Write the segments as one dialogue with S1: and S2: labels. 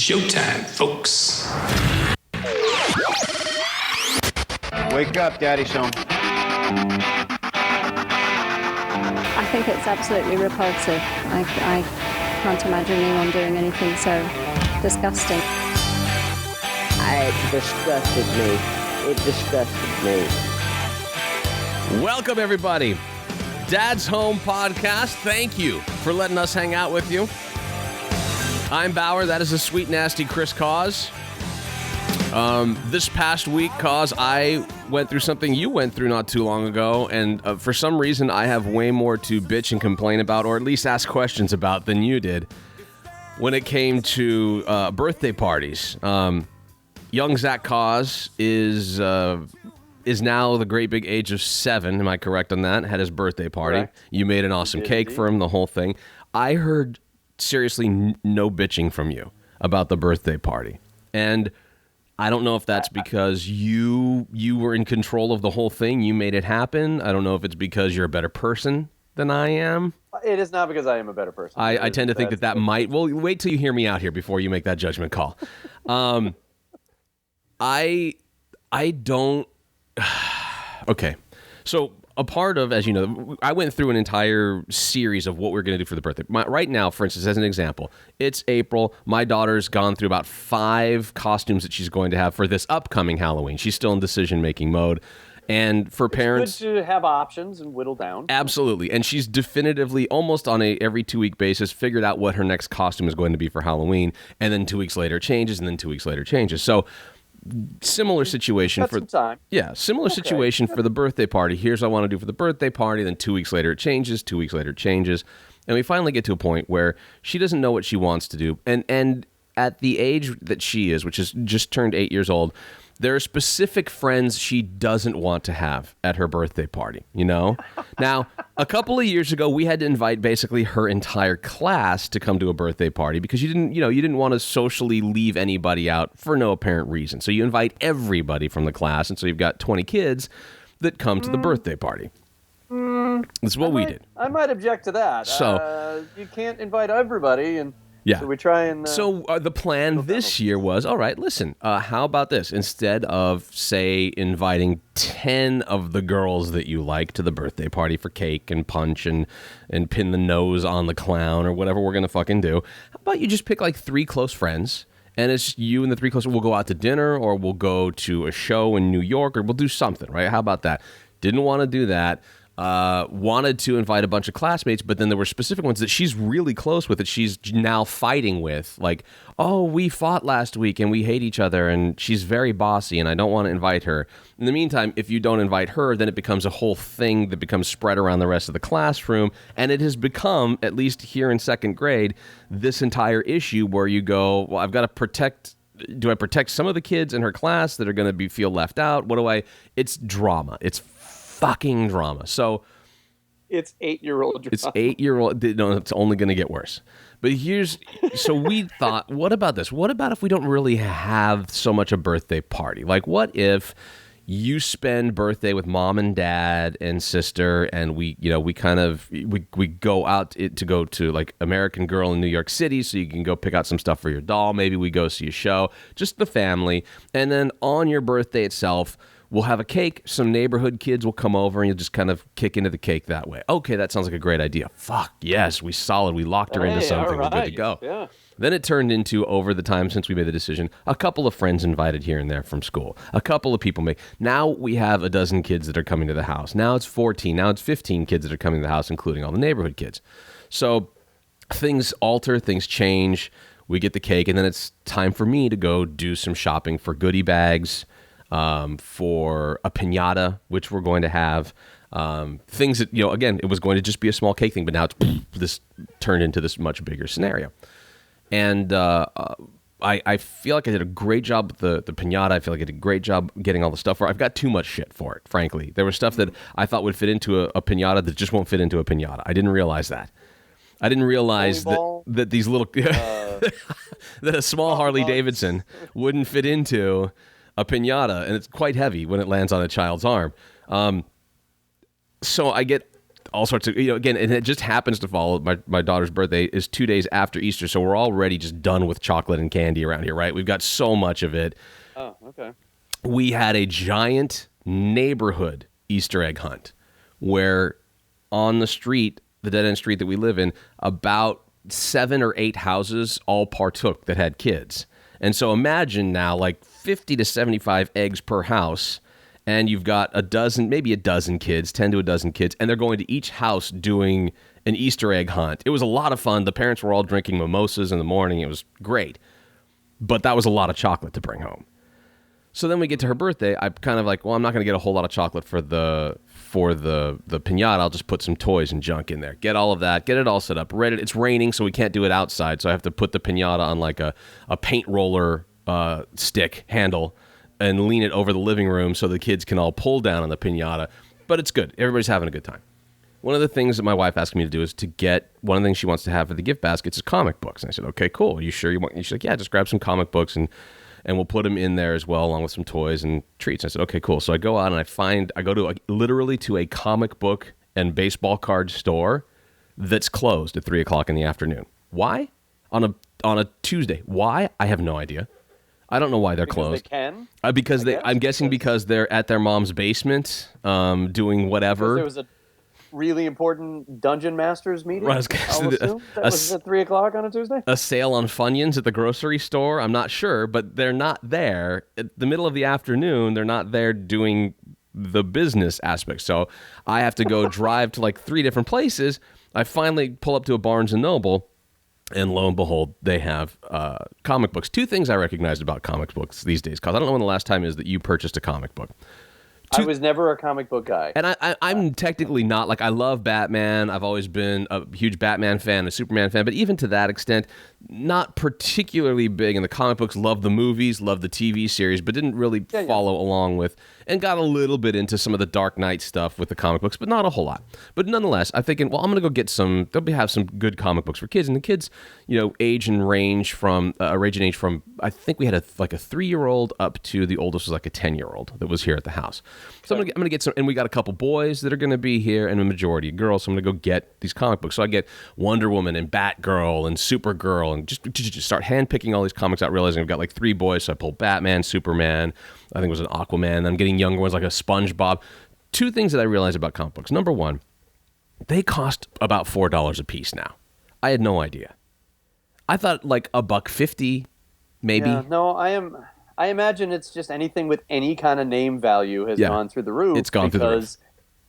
S1: showtime, folks.
S2: Wake up, Daddy's home.
S3: I think it's absolutely repulsive. I can't imagine anyone doing anything so disgusting.
S4: It disgusted me. It disgusted me.
S5: Welcome, everybody. Dad's Home Podcast. Thank you for letting us hang out with you. I'm Bauer. That is a sweet, nasty Chris Cause. This past week, Cause, I went through something you went through not too long ago, and for some reason, I have way more to bitch and complain about, or at least ask questions about, than you did when it came to birthday parties. Young Zach Cause is now the great big age of 7. Am I correct on that? Had his birthday party. Correct. You made an awesome cake for him, the whole thing. I heard seriously no bitching from you about the birthday party. And I don't know if that's because you were in control of the whole thing. You made it happen. I don't know if it's because you're a better person than I am.
S6: It is not because I am a better person.
S5: I tend to think that might... Well, wait till you hear me out here before you make that judgment call. I don't... Okay. So a part of, as you know, I went through an entire series of what we're going to do for the birthday. Right now, for instance, as an example, it's April. My daughter's gone through about 5 costumes that she's going to have for this upcoming Halloween. She's still in decision-making mode. And for parents...
S6: It's good to have options and whittle down.
S5: Absolutely. And she's definitively, almost on a every 2-week basis, figured out what her next costume is going to be for Halloween. And then 2 weeks later it changes, and then 2 weeks later it changes. So... Similar situation for
S6: time.
S5: Yeah, similar situation for the birthday party. Here's what I want to do for the birthday party. Then 2 weeks later it changes. 2 weeks later it changes, and we finally get to a point where she doesn't know what she wants to do. And at the age that she is, which is just turned 8 years old, there are specific friends she doesn't want to have at her birthday party. You know. Now, a couple of years ago, we had to invite basically her entire class to come to a birthday party because you didn't want to socially leave anybody out for no apparent reason. So you invite everybody from the class, and so you've got 20 kids that come to the birthday party. That's what we did.
S6: I might object to that.
S5: So
S6: you can't invite everybody, and
S5: yeah.
S6: So we try and...
S5: So the plan this year was, all right, listen, how about this? Instead of, say, inviting 10 of the girls that you like to the birthday party for cake and punch and pin the nose on the clown or whatever we're going to fucking do, how about you just pick like 3 close friends, and it's you and the 3 close... We'll go out to dinner, or we'll go to a show in New York, or we'll do something, right? How about that? Didn't want to do that. Wanted to invite a bunch of classmates, but then there were specific ones that she's really close with that she's now fighting with. Like, oh, we fought last week and we hate each other and she's very bossy and I don't want to invite her. In the meantime, if you don't invite her, then it becomes a whole thing that becomes spread around the rest of the classroom. And it has become, at least here in 2nd grade, this entire issue where you go, well, I've got to protect... Do I protect some of the kids in her class that are going to feel left out? It's drama. It's fucking drama. So
S6: it's 8-year-old drama.
S5: It's 8-year-old. No, it's only going to get worse. But so we thought, what about this? What about if we don't really have so much a birthday party? Like, what if you spend birthday with mom and dad and sister, and we go out to go to like American Girl in New York City, so you can go pick out some stuff for your doll. Maybe we go see a show, just the family. And then on your birthday itself, we'll have a cake. Some neighborhood kids will come over, and you'll just kind of kick into the cake that way. Okay, that sounds like a great idea. Fuck, yes, we locked her into something. Right. We're good to go. Yeah. Then it turned into, over the time since we made the decision, a couple of friends invited here and there from school. A couple of people Now we have a dozen kids that are coming to the house. Now it's 14. Now it's 15 kids that are coming to the house, including all the neighborhood kids. So things alter, things change. We get the cake, and then it's time for me to go do some shopping for goodie bags, for a piñata, which we're going to have, things that, again, it was going to just be a small cake thing, but now this turned into this much bigger scenario. And I feel like I did a great job with the piñata. I feel like I did a great job getting all the stuff for it. I've got too much shit for it, frankly. There was stuff that I thought would fit into a piñata that just won't fit into a piñata. I didn't realize that. I didn't realize that these little... that a small Harley Davidson wouldn't fit into a piñata, and it's quite heavy when it lands on a child's arm. So I get all sorts of, again, and it just happens to fall. My daughter's birthday is 2 days after Easter, so we're already just done with chocolate and candy around here, right? We've got so much of it.
S6: Oh, okay.
S5: We had a giant neighborhood Easter egg hunt where on the street, the dead end street that we live in, about 7 or 8 houses all partook that had kids. And so imagine now like 50 to 75 eggs per house, and you've got maybe a dozen kids, 10 to a dozen kids, and they're going to each house doing an Easter egg hunt. It was a lot of fun. The parents were all drinking mimosas in the morning. It was great. But that was a lot of chocolate to bring home. So then we get to her birthday. I'm kind of like, well, I'm not going to get a whole lot of chocolate for the piñata. I'll just put some toys and junk in there. Get all of that. Get it all set up. Ready. It's raining, so we can't do it outside. So I have to put the piñata on like a paint roller stick handle and lean it over the living room so the kids can all pull down on the piñata. But it's good. Everybody's having a good time. One of the things that my wife asked me to do is to get, one of the things she wants to have for the gift baskets is comic books. And I said, okay, cool. Are you sure you want? She's like, yeah, just grab some comic books and we'll put them in there as well, along with some toys and treats. And I said, okay, cool. So I go out and I go to literally to a comic book and baseball card store that's closed at 3:00 in the afternoon. Why? On a Tuesday. Why? I have no idea. I don't know why they're closed.
S6: They can.
S5: I'm guessing because they're at their mom's basement, doing whatever.
S6: There was a really important Dungeon Masters meeting.
S5: Right,
S6: That was at 3:00 on a Tuesday.
S5: A sale on Funyuns at the grocery store. I'm not sure, but they're not there at the middle of the afternoon. They're not there doing the business aspect. So I have to go drive to like 3 different places. I finally pull up to a Barnes and Noble. And lo and behold, they have comic books. 2 things I recognized about comic books these days, because I don't know when the last time is that you purchased a comic book.
S6: I was never a comic book guy.
S5: And I'm technically not. Like, I love Batman. I've always been a huge Batman fan, a Superman fan. But even to that extent, not particularly big in the comic books. Love the movies, love the TV series, but didn't really follow along with, and got a little bit into some of the Dark Knight stuff with the comic books, but not a whole lot. But nonetheless, I'm thinking, well, I'm going to go get have some good comic books for kids. And the kids, range from, I think we had a 3-year-old up to the oldest was like a 10-year-old that was here at the house. So I'm gonna get some, and we got a couple boys that are gonna be here, and a majority of girls. So I'm gonna go get these comic books. So I get Wonder Woman and Batgirl and Supergirl, and just start handpicking all these comics out, realizing I've got like 3 boys. So I pull Batman, Superman, I think it was an Aquaman. I'm getting younger ones like a SpongeBob. 2 things that I realized about comic books. Number one, they cost about $4 a piece now. I had no idea. I thought like $1.50, maybe.
S6: Yeah, no, I imagine it's just anything with any kind of name value has gone through the roof.
S5: It's gone through the roof.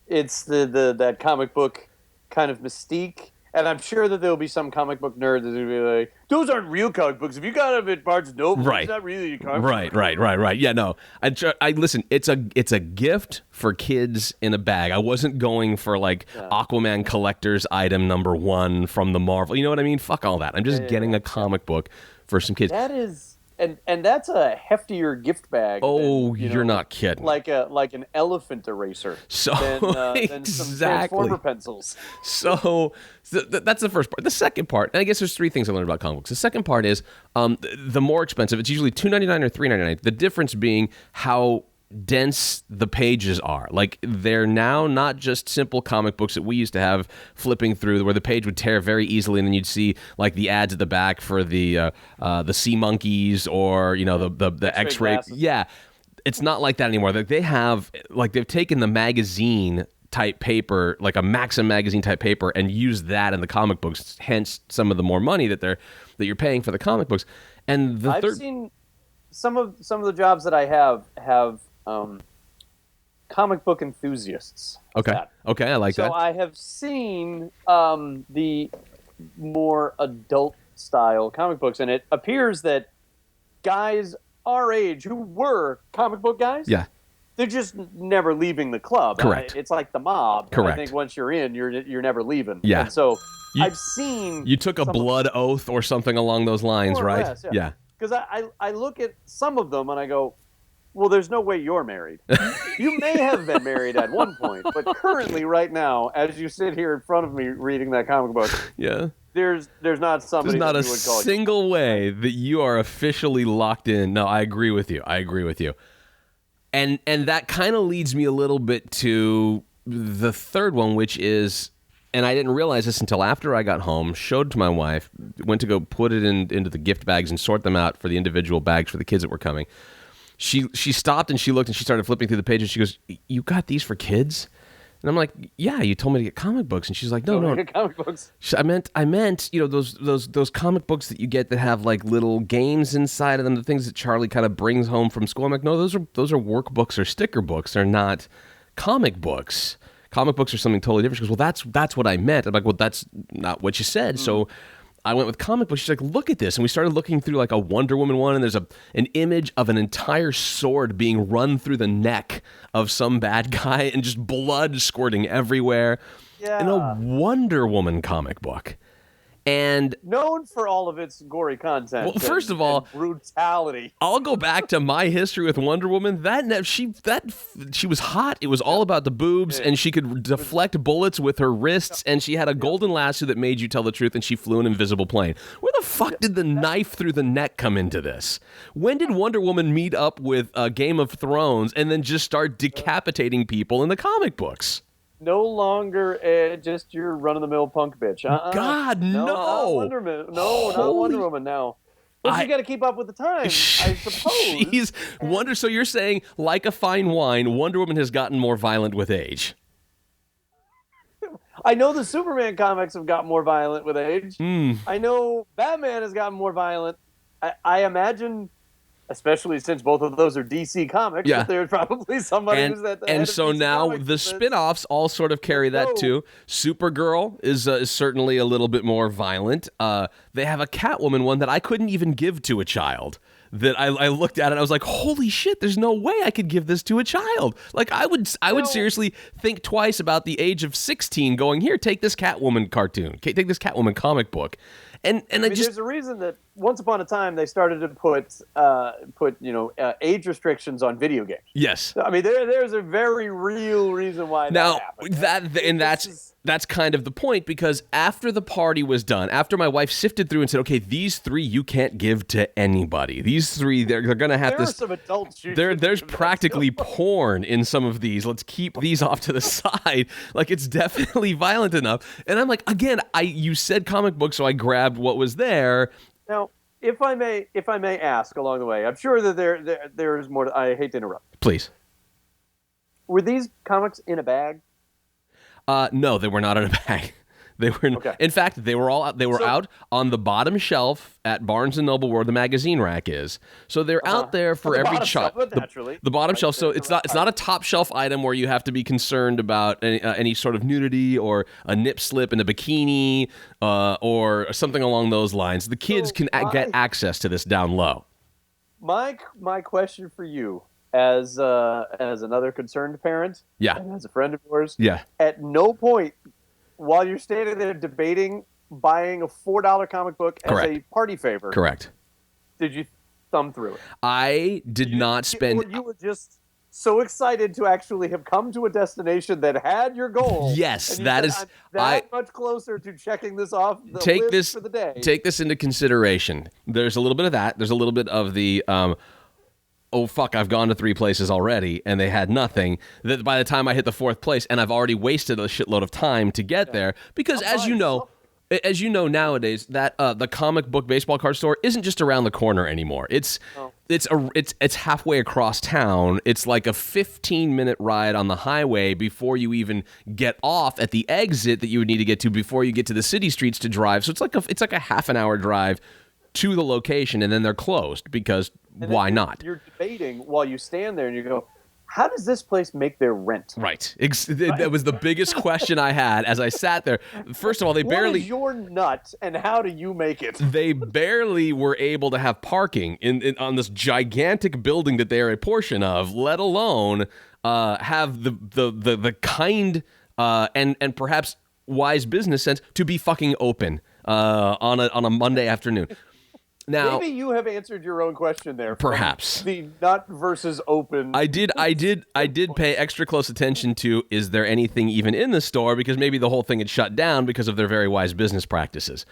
S6: It's that comic book kind of mystique. And I'm sure that there'll be some comic book nerd that's going to be like, those aren't real comic books. If you got them at Barnes & Noble,
S5: right.
S6: It's not really a comic book.
S5: Right. Yeah, no. I listen, it's a gift for kids in a bag. I wasn't going for like Aquaman collector's item number 1 from the Marvel. You know what I mean? Fuck all that. I'm just getting a comic book for some kids.
S6: That is... And that's a heftier gift bag.
S5: Oh, you're not kidding.
S6: Like an elephant eraser.
S5: So
S6: than some Transformer pencils.
S5: So that's the first part. The second part, and I guess there's 3 things I learned about comic books. The second part is the more expensive. It's usually $2.99 or $3.99. The difference being how dense the pages are. Like, they're now not just simple comic books that we used to have flipping through where the page would tear very easily, and then you'd see like the ads at the back for the sea monkeys or the X-ray. Yeah, it's not like that anymore. They've taken the magazine type paper, like a Maxim magazine type paper, and used that in the comic books. Hence, some of the more money that you're paying for the comic books. And
S6: I've seen some of the jobs that I have comic book enthusiasts.
S5: Okay, I like that.
S6: So I have seen the more adult style comic books, and it appears that guys our age who were comic book guys, they're just never leaving the club.
S5: Correct.
S6: It's like the mob.
S5: Correct.
S6: I think once you're in, you're never leaving.
S5: Yeah.
S6: And so I've seen...
S5: You took a blood oath or something along those lines, right?
S6: Less, yeah. Because I look at some of them and I go, well, there's no way you're married. You may have been married at one point, but currently, right now, as you sit here in front of me reading that comic book, there's not somebody.
S5: There's not
S6: that
S5: a
S6: you would call
S5: single way that you are officially locked in. No, I agree with you. And that kind of leads me a little bit to the third one, which is, and I didn't realize this until after I got home, showed to my wife, went to go put it into the gift bags and sort them out for the individual bags for the kids that were coming. She stopped and she looked and she started flipping through the pages. She goes, "You got these for kids?" And I'm like, "Yeah, you told me to get comic books." And she's like, "No.
S6: Comic books.
S5: I meant, those comic books that you get that have like little games inside of them, the things that Charlie kind of brings home from school." I'm like, "No, those are workbooks or sticker books. They're not comic books. Comic books are something totally different." She goes, "Well, that's what I meant." I'm like, "Well, that's not what you said." So I went with comic books. She's like, "Look at this." And we started looking through like a Wonder Woman one, and there's an image of an entire sword being run through the neck of some bad guy and just blood squirting everywhere.
S6: Yeah.
S5: In a Wonder Woman comic book. And
S6: known for all of its gory content.
S5: Well, first of all,
S6: and brutality.
S5: I'll go back to my history with Wonder Woman. She was hot. It was all about the boobs, and she could deflect bullets with her wrists, and she had a golden lasso that made you tell the truth, and she flew an invisible plane. Where the fuck did the knife through the neck come into this? When did Wonder Woman meet up with Game of Thrones and then just start decapitating people in the comic books?
S6: No longer just your run-of-the-mill punk bitch.
S5: God, no.
S6: Not Wonder Woman. No, not Wonder Woman now. Well, she's got to keep up with the times, I suppose.
S5: So you're saying, like a fine wine, Wonder Woman has gotten more violent with age.
S6: I know the Superman comics have gotten more violent with age. I know Batman has gotten more violent. I imagine, especially since both of those are DC comics, that there's probably somebody who's that.
S5: And so now the spin-offs all sort of carry that too. Supergirl is certainly a little bit more violent. They have a Catwoman one that I couldn't even give to a child. That I looked at it and I was like, holy shit, there's no way I could give this to a child. Like I would seriously think twice about the age of 16 going, here, take this Catwoman cartoon. Take this Catwoman comic book. And there's a
S6: reason that once upon a time they started to put age restrictions on video games.
S5: Yes.
S6: I mean, there's a very real reason why that happened.
S5: That's kind of the point, because after the party was done, after my wife sifted through and said, okay, these three you can't give to anybody. These three, they're going to have
S6: this. There are some adults.
S5: There's practically porn in some of these. Let's keep these off to the side. Like, it's definitely violent enough. And I'm like, again, you said comic book, so I grabbed what was there.
S6: Now, if I may ask along the way, I'm sure that there's more. I hate to interrupt.
S5: Please.
S6: Were these comics in a bag?
S5: No, they were not in a bag. They were. Okay. In fact, they were out on the bottom shelf at Barnes and Noble, where the magazine rack is. So they're out there for every child. The bottom shelf. So it's not a top shelf item where you have to be concerned about any sort of nudity or a nip slip in a bikini or something along those lines. The kids can get access to this down low.
S6: My question for you, as another concerned parent, and as a friend of yours, at no point while you're standing there debating buying a $4 comic book as a party favor, did you thumb through it?
S5: I did not spend.
S6: Or you were just so excited to actually have come to a destination that had your goal.
S5: Yes,
S6: I'm much closer to checking this off the list for the day.
S5: Take this into consideration. There's a little bit of that. There's a little bit of the. Oh, fuck, I've gone to 3 places already, and they had nothing. That by the time I hit the 4th place, and I've already wasted a shitload of time to get there, because as you know nowadays, that the comic book baseball card store isn't just around the corner anymore. It's halfway across town. It's like a 15-minute ride on the highway before you even get off at the exit that you would need to get to before you get to the city streets to drive. So it's like a half an hour drive to the location, and then they're closed because why not?
S6: You're debating while you stand there and you go, how does this place make their rent?
S5: Right. That was the biggest question I had as I sat there. First of all,
S6: what is your nut and how do you make it?
S5: They barely were able to have parking on this gigantic building that they are a portion of, let alone have the kind and perhaps wise business sense to be fucking open on a Monday afternoon. Now,
S6: maybe you have answered your own question there.
S5: Perhaps
S6: the nut versus open.
S5: I did pay extra close attention to, is there anything even in the store, because maybe the whole thing had shut down because of their very wise business practices.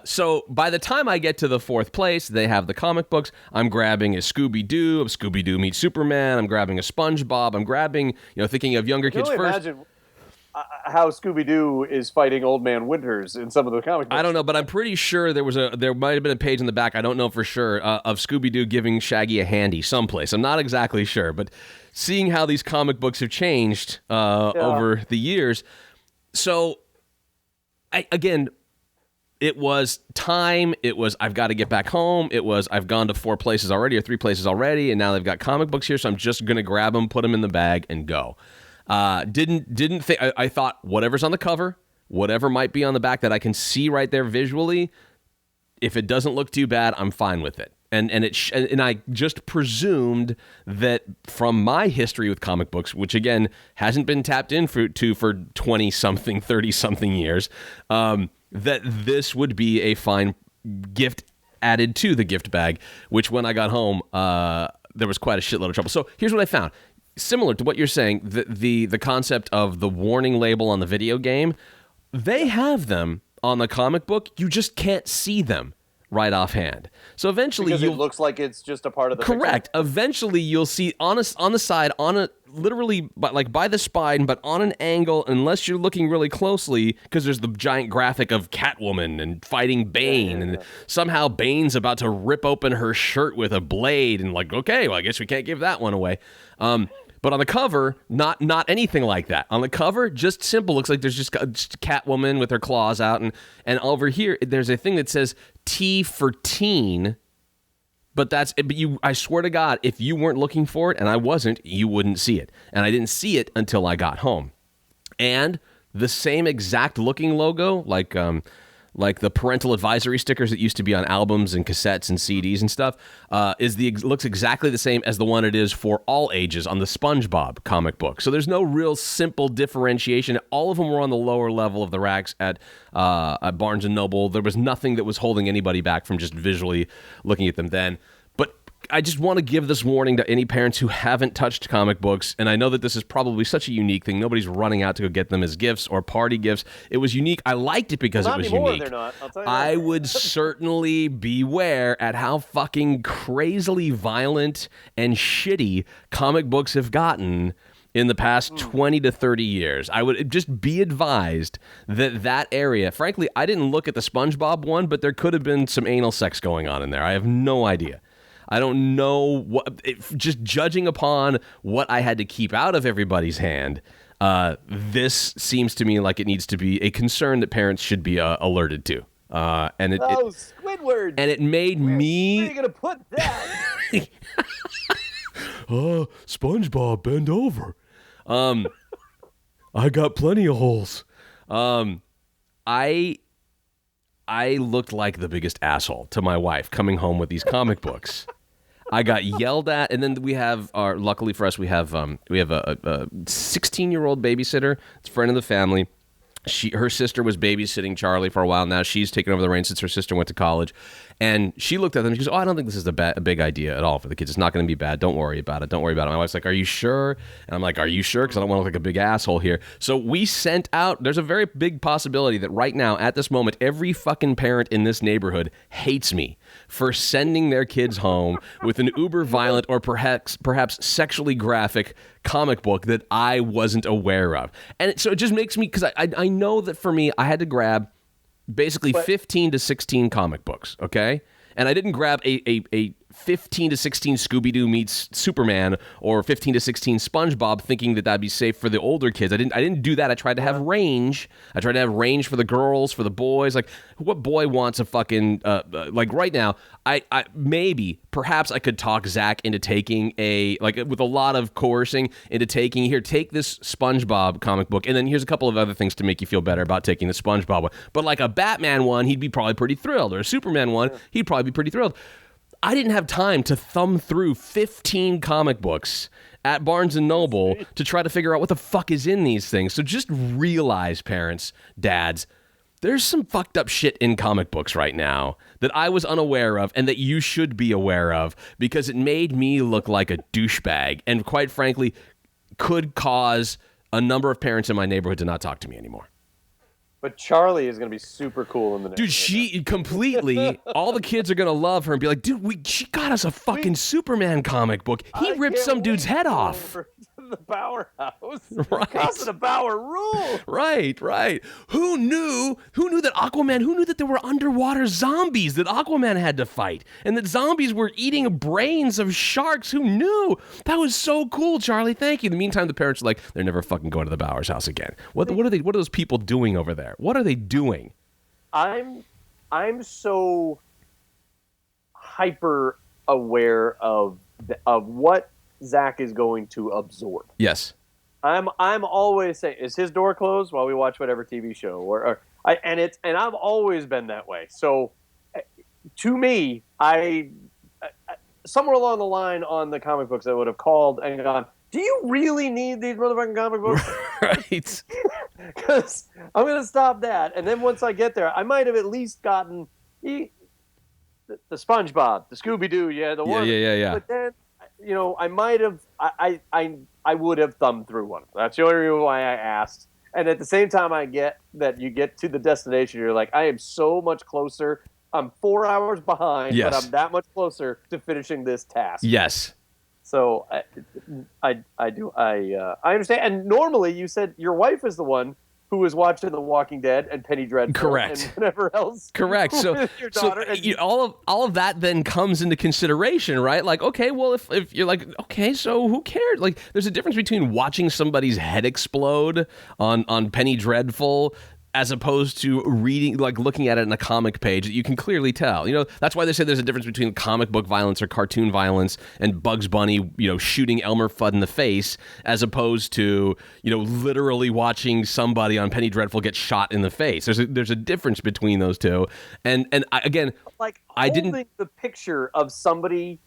S5: So by the time I get to the fourth place, they have the comic books. I'm grabbing a Scooby-Doo, Scooby-Doo meets Superman. I'm grabbing a SpongeBob. I'm grabbing, thinking of younger kids
S6: Can you
S5: first.
S6: imagine how Scooby-Doo is fighting Old Man Winters in some of the comic books?
S5: I don't know, but I'm pretty sure there might have been a page in the back, I don't know for sure, of Scooby-Doo giving Shaggy a handy someplace. I'm not exactly sure, but seeing how these comic books have changed over the years. So, it was time. It was, I've got to get back home. It was, I've gone to 4 places already or 3 places already, and now they've got comic books here, so I'm just going to grab them, put them in the bag, and go. Didn't think, I thought whatever's on the cover, whatever might be on the back that I can see right there visually, if it doesn't look too bad, I'm fine with it. And I just presumed that from my history with comic books, which again hasn't been tapped into for 20-something, 30-something years, that this would be a fine gift added to the gift bag, which when I got home, there was quite a shitload of trouble. So here's what I found. Similar to what you're saying, the concept of the warning label on the video game, they have them on the comic book. You just can't see them right offhand. So eventually,
S6: because it looks like it's just a part of the
S5: correct.
S6: picture.
S5: Eventually, you'll see on the side, literally by the spine, but on an angle, unless you're looking really closely, because there's the giant graphic of Catwoman and fighting Bane, and somehow Bane's about to rip open her shirt with a blade, and okay, well, I guess we can't give that one away. But on the cover, not anything like that. On the cover, just simple. Looks like there's just Catwoman with her claws out, and over here there's a thing that says T for teen. But I swear to God, if you weren't looking for it, and I wasn't, you wouldn't see it. And I didn't see it until I got home. And the same exact looking logo, like the parental advisory stickers that used to be on albums and cassettes and CDs and stuff, looks exactly the same as the one it is for all ages on the SpongeBob comic book. So there's no real simple differentiation. All of them were on the lower level of the racks at Barnes & Noble. There was nothing that was holding anybody back from just visually looking at them then. But I just want to give this warning to any parents who haven't touched comic books, and I know that this is probably such a unique thing. Nobody's running out to go get them as gifts or party gifts. It was unique. I liked it because it was
S6: anymore,
S5: unique.
S6: they're not. I'll tell you
S5: I
S6: that.
S5: would certainly beware at how fucking crazily violent and shitty comic books have gotten in the past 20 to 30 years. I would just be advised that area, frankly, I didn't look at the SpongeBob one, but there could have been some anal sex going on in there. I have no idea. I don't know just judging upon what I had to keep out of everybody's hand, this seems to me like it needs to be a concern that parents should be alerted to.
S6: Squidward!
S5: And it made me...
S6: Where are you going to put that?
S5: SpongeBob, bend over. I got plenty of holes. I looked like the biggest asshole to my wife coming home with these comic books. I got yelled at, and then we have luckily for us, we have a 16-year-old babysitter. It's a friend of the family. Her sister was babysitting Charlie for a while now. She's taken over the reins since her sister went to college. And she looked at them and she goes, I don't think this is a big idea at all for the kids. It's not going to be bad. Don't worry about it. Don't worry about it. My wife's like, are you sure? And I'm like, are you sure? Because I don't want to look like a big asshole here. So we sent out, there's a very big possibility that right now, at this moment, every fucking parent in this neighborhood hates me for sending their kids home with an uber violent or perhaps sexually graphic comic book that I wasn't aware of. And so it just makes me, because I know that for me, I had to grab basically 15 to 16 comic books, okay? And I didn't grab a 15 to 16 Scooby-Doo meets Superman or 15 to 16 SpongeBob thinking that that'd be safe for the older kids. I didn't do that. I tried to have range. I tried to have range for the girls, for the boys. Like, what boy wants a fucking, like right now, perhaps I could talk Zach into taking with a lot of coercing into taking, here, take this SpongeBob comic book, and then here's a couple of other things to make you feel better about taking the SpongeBob one. But like a Batman one, he'd be probably pretty thrilled, or a Superman one, he'd probably be pretty thrilled. I didn't have time to thumb through 15 comic books at Barnes & Noble to try to figure out what the fuck is in these things. So just realize, parents, dads, there's some fucked up shit in comic books right now that I was unaware of and that you should be aware of, because it made me look like a douchebag and, quite frankly, could cause a number of parents in my neighborhood to not talk to me anymore.
S6: But Charlie is going to be super cool in the next.
S5: Dude, she completely, all the kids are going to love her and be like, dude, she got us a fucking Superman comic book. He ripped some dude's head off.
S6: The Powerhouse.
S5: Right.
S6: Casa de Power rule.
S5: Right. Who knew that Aquaman, who knew that there were underwater zombies that Aquaman had to fight? And that zombies were eating brains of sharks? Who knew? That was so cool, Charlie. Thank you. In the meantime, the parents are like, they're never fucking going to the Bowers house again. What are those people doing over there? What are they doing?
S6: I'm so hyper aware of what Zach is going to absorb.
S5: Yes.
S6: I'm always saying, is his door closed while we watch whatever TV show? And I've always been that way. So to me, I somewhere along the line on the comic books, I would have called and gone, do you really need these motherfucking comic books?
S5: Right.
S6: Because I'm going to stop that. And then once I get there, I might have at least gotten the SpongeBob, the Scooby-Doo, the one.
S5: Yeah.
S6: But then, I might have, I would have thumbed through one. That's the only reason why I asked. And at the same time, I get that you get to the destination, you're like, I am so much closer. I'm 4 hours behind,
S5: yes.
S6: but I'm that much closer to finishing this task.
S5: Yes.
S6: So I understand. And normally, you said your wife is the one who was watching The Walking Dead and Penny Dreadful.
S5: Correct.
S6: And whatever else.
S5: Correct. So,
S6: your daughter.
S5: all of that then comes into consideration, right? Like, okay, well, if you're like, okay, so who cares? Like, there's a difference between watching somebody's head explode on Penny Dreadful as opposed to reading, like looking at it in a comic page that you can clearly tell. That's why they say there's a difference between comic book violence or cartoon violence and Bugs Bunny, shooting Elmer Fudd in the face, as opposed to, literally watching somebody on Penny Dreadful get shot in the face. There's a difference between those two. And I
S6: holding the picture of somebody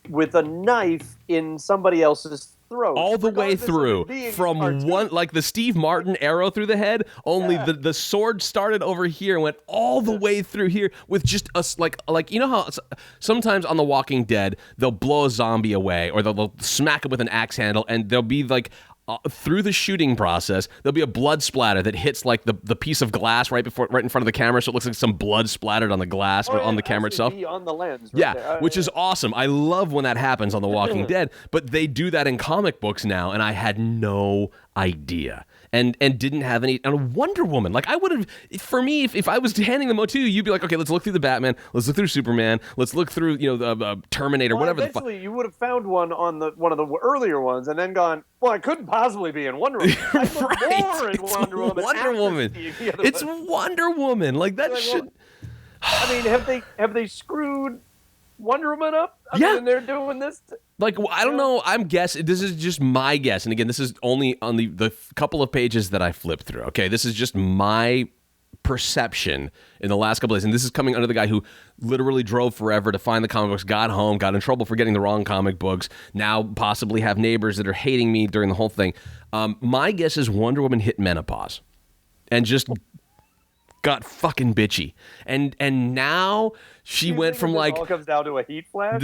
S6: with a knife in somebody else's throat.
S5: All the way through, from one, like the Steve Martin arrow through the head, only the sword started over here and went all the way through here with just us, like how sometimes on The Walking Dead, they'll blow a zombie away or they'll smack it with an axe handle and there'll be like, through the shooting process, there'll be a blood splatter that hits like the piece of glass right in front of the camera, so it looks like some blood splattered on the glass or on the camera itself.
S6: On the lens.
S5: Which is awesome. I love when that happens on The Walking Dead, but they do that in comic books now, and I had no idea. And didn't have any. And Wonder Woman, like I would have, for me, if I was handing them out to you, you'd be like, okay, let's look through the Batman, let's look through Superman, let's look through the Terminator, whatever.
S6: Eventually, you would have found one on one of the earlier ones, and then gone, well, I couldn't possibly be in Wonder Woman. I look more in Wonder Woman.
S5: Wonder Woman. It's Wonder Woman. Like that should.
S6: I mean, have they screwed Wonder Woman up? I mean, they're doing this.
S5: Like, I don't know. I'm guessing. This is just my guess. And again, this is only on the couple of pages that I flipped through. Okay, this is just my perception in the last couple of days. And this is coming under the guy who literally drove forever to find the comic books, got home, got in trouble for getting the wrong comic books, now possibly have neighbors that are hating me during the whole thing. My guess is Wonder Woman hit menopause and just got fucking bitchy. And now she went from like,
S6: all comes down to a heat flash.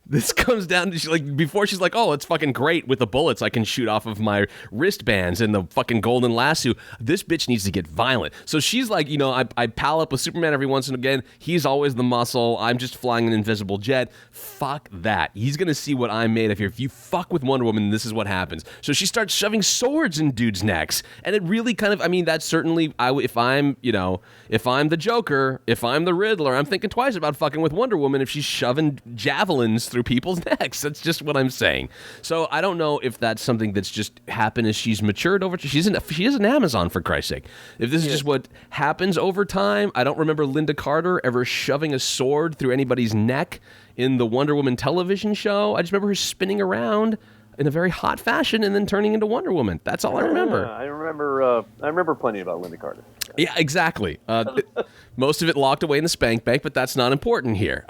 S5: This comes down to like, before she's like, oh, it's fucking great with the bullets I can shoot off of my wristbands and the fucking golden lasso. This bitch needs to get violent. So she's like, I pal up with Superman every once and again. He's always the muscle. I'm just flying an invisible jet. Fuck that. He's gonna see what I'm made of here. If you fuck with Wonder Woman, this is what happens. So she starts shoving swords in dudes' necks, and it really kind of, I mean, that's certainly, if I'm the Joker, if I'm the Riddler, I'm thinking twice about fucking with Wonder Woman if she's shoving javelins through people's necks. That's just what I'm saying. So I don't know if that's something that's just happened as she's matured over. She is an Amazon, for Christ's sake. If this is just what happens over time, I don't remember Linda Carter ever shoving a sword through anybody's neck in the Wonder Woman television show. I just remember her spinning around in a very hot fashion and then turning into Wonder Woman. That's all I remember.
S6: I remember plenty about Linda Carter.
S5: Yeah, exactly. Most of it locked away in the spank bank, but that's not important here.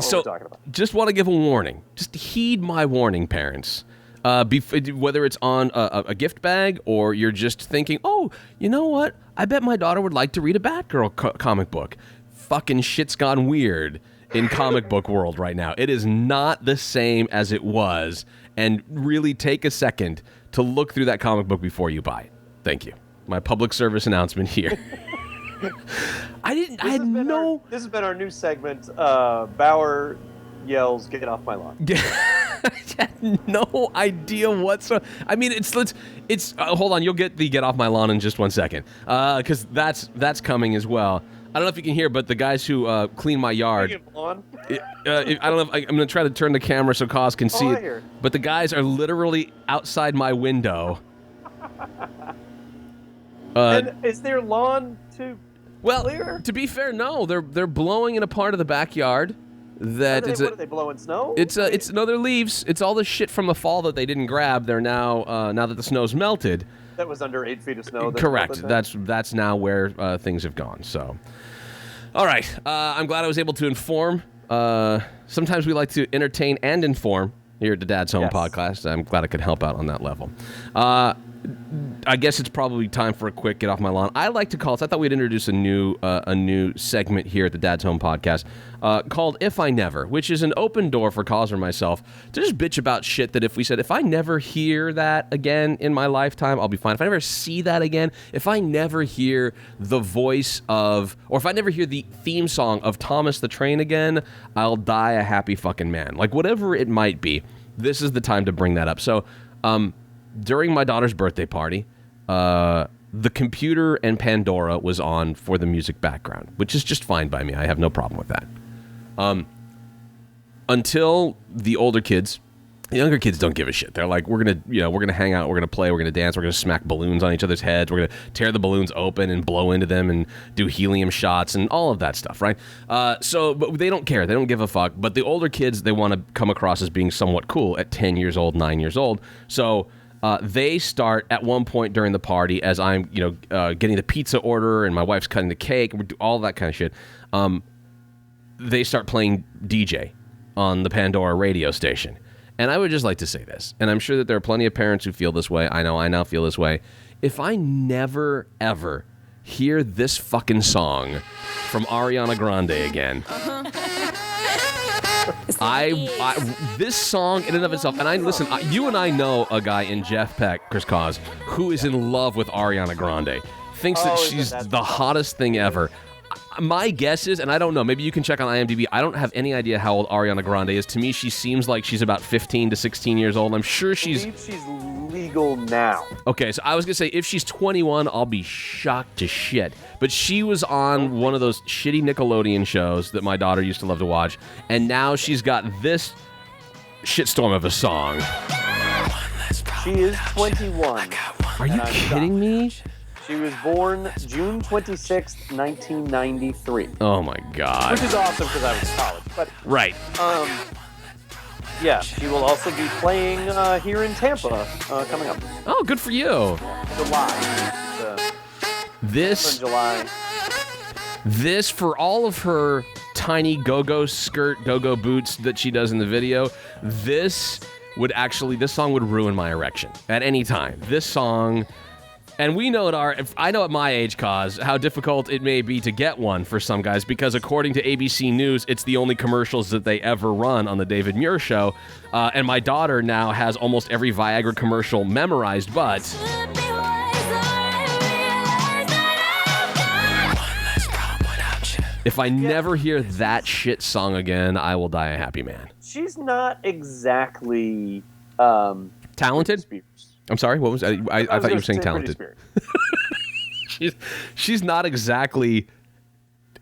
S5: So, just want to give a warning. Just heed my warning, parents. Whether it's on a gift bag or you're just thinking, oh, you know what? I bet my daughter would like to read a Batgirl comic book. Fucking shit's gone weird in comic book world right now. It is not the same as it was. And really take a second to look through that comic book before you buy it. Thank you. My public service announcement here. I had no...
S6: This has been our new segment. Bauer yells, "Get off my lawn."
S5: I had no idea whatsoever. I mean, it's hold on, you'll get the "Get Off My Lawn" in just 1 second, because that's coming as well. I don't know if you can hear, but the guys who clean my yard.
S6: Lawn?
S5: I don't know if I'm going to try to turn the camera so Cause can see
S6: I
S5: it.
S6: hear.
S5: But the guys are literally outside my window.
S6: And is their lawn too clear?
S5: To be fair, no, they're blowing in a part of the backyard. What
S6: are they blowing snow?
S5: It's their leaves. It's all the shit from the fall that they didn't grab. They're now that the snow's melted.
S6: That was under 8 feet of snow.
S5: Correct. That's now where things have gone. So, all right. I'm glad I was able to inform. Sometimes we like to entertain and inform here at the Dad's Home podcast. I'm glad I could help out on that level. I guess it's probably time for a quick Get Off My Lawn. I like to call it. I thought we'd introduce a new segment here at the Dad's Home podcast called If I Never, which is an open door for Cause or myself to just bitch about shit that if I never hear that again in my lifetime, I'll be fine. If I never see that again, if I never hear the voice of, or if I never hear the theme song of Thomas the Train again, I'll die a happy fucking man. Like, whatever it might be, this is the time to bring that up. So, during my daughter's birthday party, the computer and Pandora was on for the music background, which is just fine by me. I have no problem with that. Until the older kids, the younger kids don't give a shit. They're like, we're gonna hang out, we're gonna play, we're gonna dance, we're gonna smack balloons on each other's heads, we're gonna tear the balloons open and blow into them and do helium shots and all of that stuff, right? But they don't care. They don't give a fuck. But the older kids, they want to come across as being somewhat cool at 10 years old, 9 years old. So they start at one point during the party as I'm, getting the pizza order and my wife's cutting the cake and we do all that kind of shit. They start playing DJ on the Pandora radio station. And I would just like to say this, and I'm sure that there are plenty of parents who feel this way. I know I now feel this way. If I never, ever hear this fucking song from Ariana Grande again, this song in and of itself, and listen, you and I know a guy in Jeff Peck, Chris Cause, who is in love with Ariana Grande, thinks that she's the hottest thing ever. My guess is, and I don't know, maybe you can check on IMDb, I don't have any idea how old Ariana Grande is. To me, she seems like she's about 15 to 16 years old. I'm sure she's
S6: legal now.
S5: Okay, so I was going to say, if she's 21, I'll be shocked to shit. But she was on one of those shitty Nickelodeon shows that my daughter used to love to watch, and now she's got this shitstorm of a song.
S6: She is 21.
S5: Are you kidding me?
S6: She was born June 26th, 1993.
S5: Oh my God.
S6: Which is awesome because I was in college. But
S5: right.
S6: Yeah, she will also be playing here in Tampa coming up.
S5: Oh, good for you.
S6: July. July.
S5: This, for all of her tiny go-go skirt, go-go boots that she does in the video, this song would ruin my erection at any time. This song... And we know I know at my age, Cause, how difficult it may be to get one for some guys, because according to ABC News, it's the only commercials that they ever run on the David Muir Show. And my daughter now has almost every Viagra commercial memorized, but... If I never hear that shit song again, I will die a happy man.
S6: She's not exactly...
S5: talented? I'm sorry, what was I thought you were saying talented. She's not exactly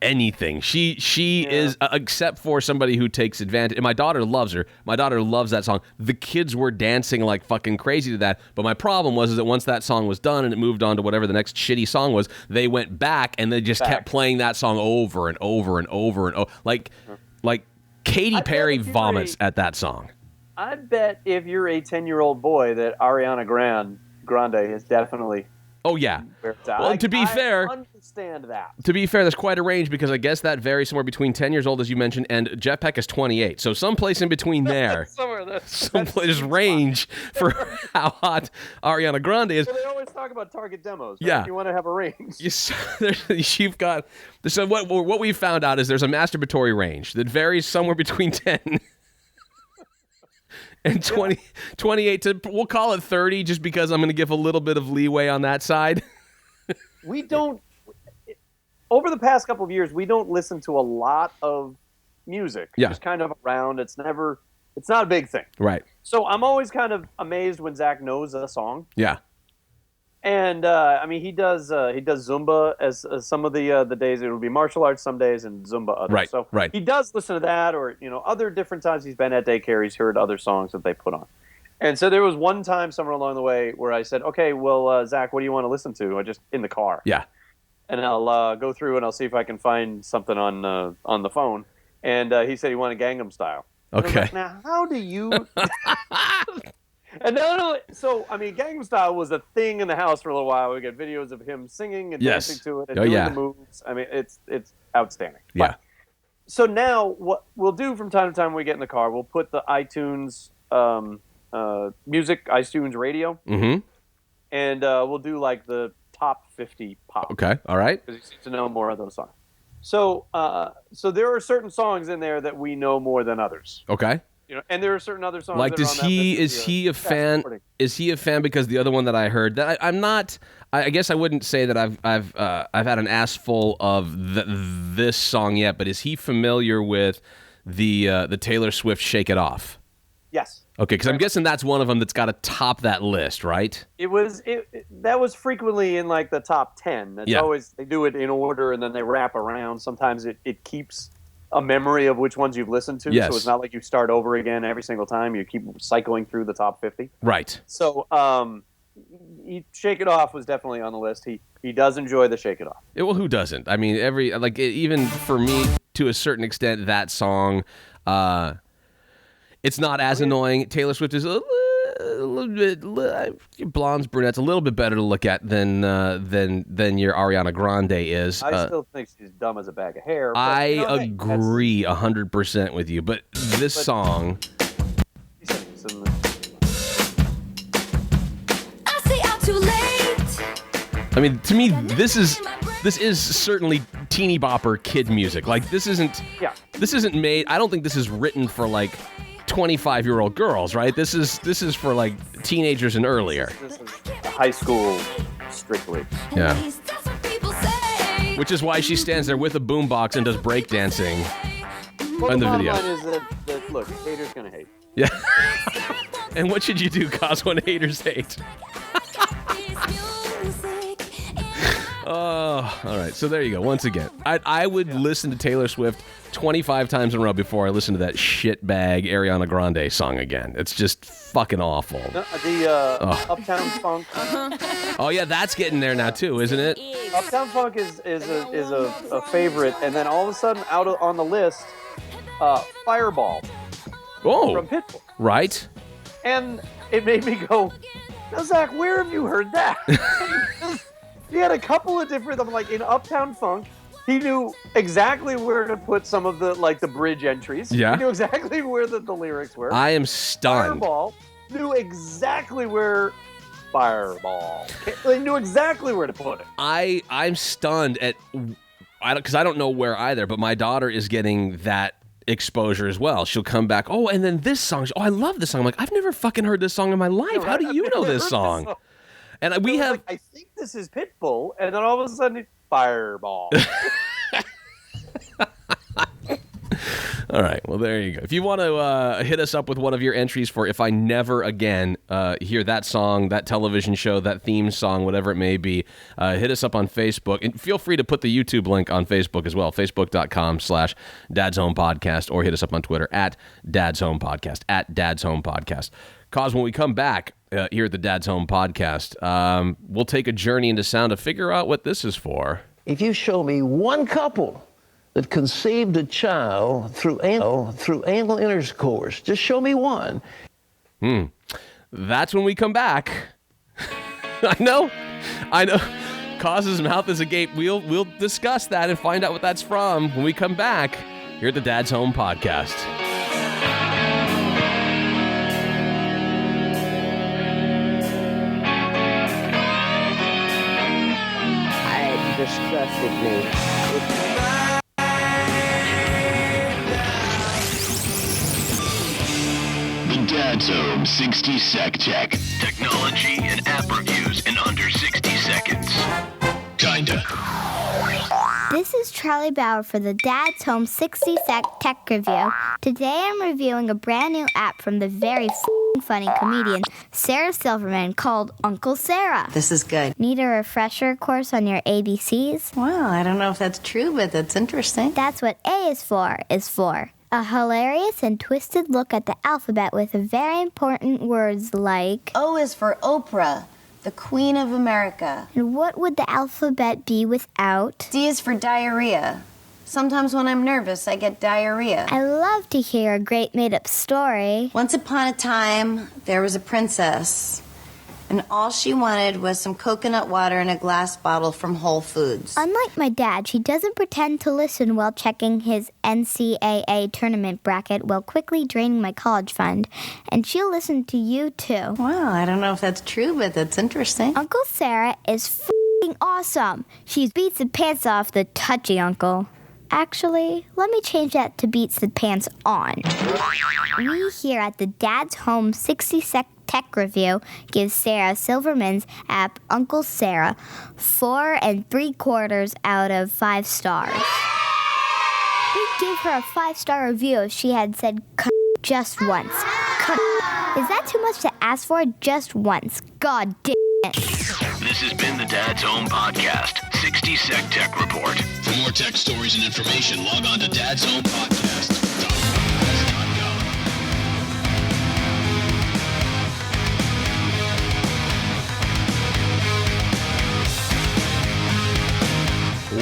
S5: anything. She is, except for somebody who takes advantage. And my daughter loves her. My daughter loves that song. The kids were dancing like fucking crazy to that. But my problem was that once that song was done and it moved on to whatever the next shitty song was, they went back and they just kept playing that song over and over and over and over. Like Katy Perry vomits at that song.
S6: I bet if you're a 10-year-old boy that Ariana Grande is definitely...
S5: Oh, yeah. Well, to be fair...
S6: I understand that.
S5: To be fair, there's quite a range, because I guess that varies somewhere between 10 years old, as you mentioned, and Jeff Peck is 28. So someplace in between there. Someplace range for how hot Ariana Grande is.
S6: Well, they always talk about target demos. Right?
S5: Yeah.
S6: You want to have a range.
S5: You've got... So what we found out is there's a masturbatory range that varies somewhere between 10... and 28 to, we'll call it 30, just because I'm going to give a little bit of leeway on that side.
S6: we don't. Over the past couple of years, we don't listen to a lot of music.
S5: Yeah.
S6: Just kind of around. It's not a big thing.
S5: Right.
S6: So I'm always kind of amazed when Zach knows a song.
S5: Yeah.
S6: And I mean, he does Zumba as some of the days. It will be martial arts some days and Zumba others.
S5: Right,
S6: So
S5: right.
S6: he does listen to that, or other different times he's been at daycare. He's heard other songs that they put on. And so there was one time somewhere along the way where I said, "Okay, well, Zach, what do you want to listen to?" Just in the car.
S5: Yeah.
S6: And I'll go through and I'll see if I can find something on the phone. And he said he wanted Gangnam Style. And I was
S5: Okay.
S6: like, now, how do you? And no. So I mean, Gangnam Style was a thing in the house for a little while. We get videos of him singing and
S5: Yes.
S6: dancing to it and
S5: Oh,
S6: doing
S5: yeah.
S6: the moves. I mean, it's outstanding.
S5: Yeah.
S6: But, so now what we'll do from time to time when we get in the car, we'll put the iTunes music, iTunes radio,
S5: Mm-hmm.
S6: and we'll do like the top 50 pop.
S5: Okay. All right.
S6: Because he seems to know more of those songs. So so there are certain songs in there that we know more than others.
S5: Okay.
S6: And there are certain other songs.
S5: Like,
S6: that are on that list
S5: is he a fan?
S6: recording.
S5: Is he a fan because the other one that I heard that I'm not? I guess I wouldn't say that I've had an ass full of this song yet. But is he familiar with the Taylor Swift "Shake It Off"?
S6: Yes.
S5: Okay, because I'm guessing that's one of them that's got to top that list, right?
S6: That was frequently in like the top 10. It's
S5: Yeah.
S6: always, they do it in order and then they wrap around. Sometimes it keeps a memory of which ones you've listened to.
S5: Yes.
S6: So it's not like you start over again every single time. You keep cycling through the top 50.
S5: Right.
S6: So Shake It Off was definitely on the list. He does enjoy the Shake It Off.
S5: Well, who doesn't? I mean, even for me, to a certain extent, that song, it's not as annoying. Taylor Swift is a little bit blondes, brunettes, a little bit better to look at than your Ariana Grande is.
S6: I still think she's dumb as a bag of hair. But,
S5: I
S6: hey, that's-
S5: agree 100% with you, but this song,
S6: he said it's in the-
S1: I say I'm too late.
S5: I mean, to me, this is certainly teeny bopper kid music. Like, this isn't made. I don't think this is written for like 25-year-old girls, right? This is for like teenagers and earlier.
S6: This is high school strictly.
S5: Yeah.
S1: That's what people say.
S5: Which is why she stands there with a boombox and does breakdancing.
S6: Well,
S5: In the
S6: bottom
S5: video.
S6: line is that look, haters gonna hate.
S5: Yeah. And what should you do, cause when haters hate? Oh, all right. So there you go. Once again, I would listen to Taylor Swift 25 times in a row before I listen to that shitbag Ariana Grande song again. It's just fucking awful.
S6: The Uptown Funk.
S5: Oh yeah, that's getting there now too, isn't it?
S6: Uptown Funk is a favorite, and then all of a sudden on the list, Fireball
S5: Oh,
S6: from Pitbull,
S5: right.
S6: and it made me go, now Zach, where have you heard that? He had a couple of different. I'm like, in Uptown Funk, he knew exactly where to put some of the bridge entries.
S5: Yeah.
S6: He knew exactly where the lyrics were.
S5: I am stunned.
S6: Fireball knew exactly where Fireball. They knew exactly where to put it.
S5: I'm stunned at because I don't know where either, but my daughter is getting that exposure as well. She'll come back, oh, and then this song. Oh, I love this song. I'm like, I've never fucking heard this song in my life. How do you know this song? And we have.
S6: I think this is Pitbull, and then all of a sudden, it's Fireball.
S5: All right, well, there you go. If you want to hit us up with one of your entries for If I Never Again Hear That Song, that television show, that theme song, whatever it may be, hit us up on Facebook. And feel free to put the YouTube link on Facebook as well, facebook.com/Dad's Home Podcast, or hit us up on Twitter at Dad's Home Podcast, at Dad's Home Podcast. Cause when we come back here at the Dad's Home Podcast, we'll take a journey into sound to figure out what this is for.
S7: If you show me one couple that conceived a child through anal intercourse, just show me one.
S5: That's when we come back. I know. Cause's mouth is agape. We'll discuss that and find out what that's from when we come back here at the Dad's Home Podcast.
S4: It disgusted me.
S8: The Dad's Home 60 Sec Check. Technology and app reviews in under 60 seconds. Kind
S9: This is Charlie Bauer for the Dad's Home 60-Sec Tech Review. Today I'm reviewing a brand new app from the very funny comedian Sarah Silverman called Uncle Sarah.
S10: This is good.
S9: Need a refresher course on your ABCs?
S10: Well, I don't know if that's true, but that's interesting.
S9: That's what A is for. A hilarious and twisted look at the alphabet with very important words like...
S10: O is for Oprah, the Queen of America.
S9: And what would the alphabet be without?
S10: D is for diarrhea. Sometimes when I'm nervous, I get diarrhea.
S9: I love to hear a great made-up story.
S10: Once upon a time, there was a princess, and all she wanted was some coconut water in a glass bottle from Whole Foods.
S9: Unlike my dad, she doesn't pretend to listen while checking his NCAA tournament bracket while quickly draining my college fund. And she'll listen to you, too.
S10: Well, I don't know if that's true, but that's interesting.
S9: Uncle Sarah is f***ing awesome. She beats the pants off the touchy uncle. Actually, let me change that to beats the pants on. We here at the Dad's Home 60-Sec Tech Review give Sarah Silverman's app Uncle Sarah 4 3/4 out of 5 stars. We'd give her a 5-star review if she had said just once. Is that too much to ask for? Just once. God damn it.
S8: This has been the Dad's Home Podcast, 60 Sec Tech Report. For more tech stories and information, log on to dadsHome.com.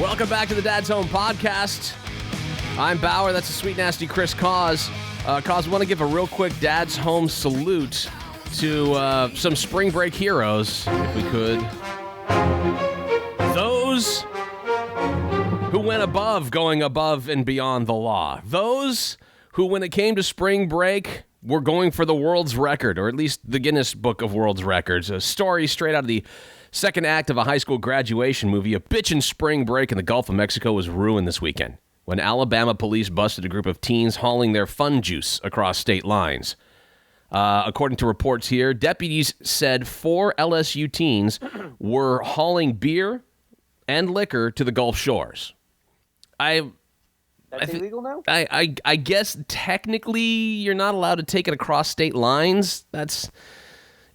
S5: Welcome back to the Dad's Home Podcast. I'm Bauer. That's a sweet, nasty Chris Cause. Cause, want to give a real quick Dad's Home salute to some spring break heroes, if we could. Those who went going above and beyond the law. Those who, when it came to spring break, were going for the world's record, or at least the Guinness Book of World's Records. A story straight out of the second act of a high school graduation movie. A bitchin' spring break in the Gulf of Mexico was ruined this weekend when Alabama police busted a group of teens hauling their fun juice across state lines. According to reports here, deputies said 4 LSU teens were hauling beer and liquor to the Gulf shores.
S6: That's illegal now?
S5: I guess technically you're not allowed to take it across state lines.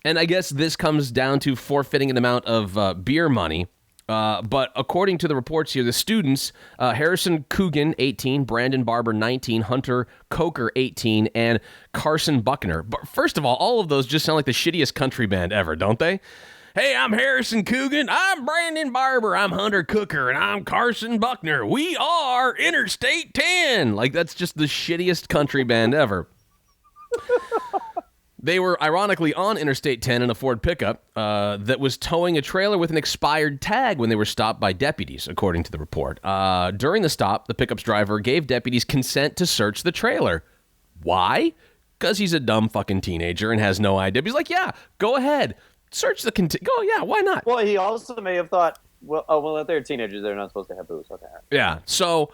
S5: And I guess this comes down to forfeiting an amount of beer money. But according to the reports here, the students, Harrison Coogan, 18, Brandon Barber, 19, Hunter Coker, 18, and Carson Buckner. But first of all of those just sound like the shittiest country band ever, don't they? Hey, I'm Harrison Coogan, I'm Brandon Barber, I'm Hunter Cooker, and I'm Carson Buckner. We are Interstate 10. Like, that's just the shittiest country band ever. They were ironically on Interstate 10 in a Ford pickup that was towing a trailer with an expired tag when they were stopped by deputies, according to the report. During the stop, the pickup's driver gave deputies consent to search the trailer. Why? Because he's a dumb fucking teenager and has no idea. He's like, yeah, go ahead. Search the go, yeah, why not?
S6: Well, he also may have thought, well, if they're teenagers, they're not supposed to have booze. Okay.
S5: Yeah, so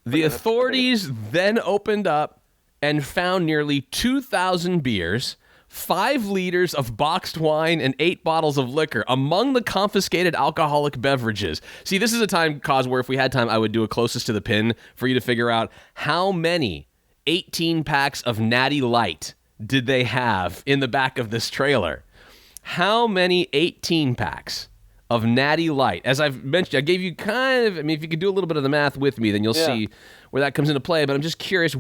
S5: the authorities then opened up and found nearly 2,000 beers, 5 liters of boxed wine, and 8 bottles of liquor among the confiscated alcoholic beverages. See, this is a time, Cause, where if we had time, I would do a closest to the pin for you to figure out how many 18 packs of Natty Light did they have in the back of this trailer. How many 18 packs of Natty Light? As I've mentioned, I gave you if you could do a little bit of the math with me, then you'll see where that comes into play. But I'm just curious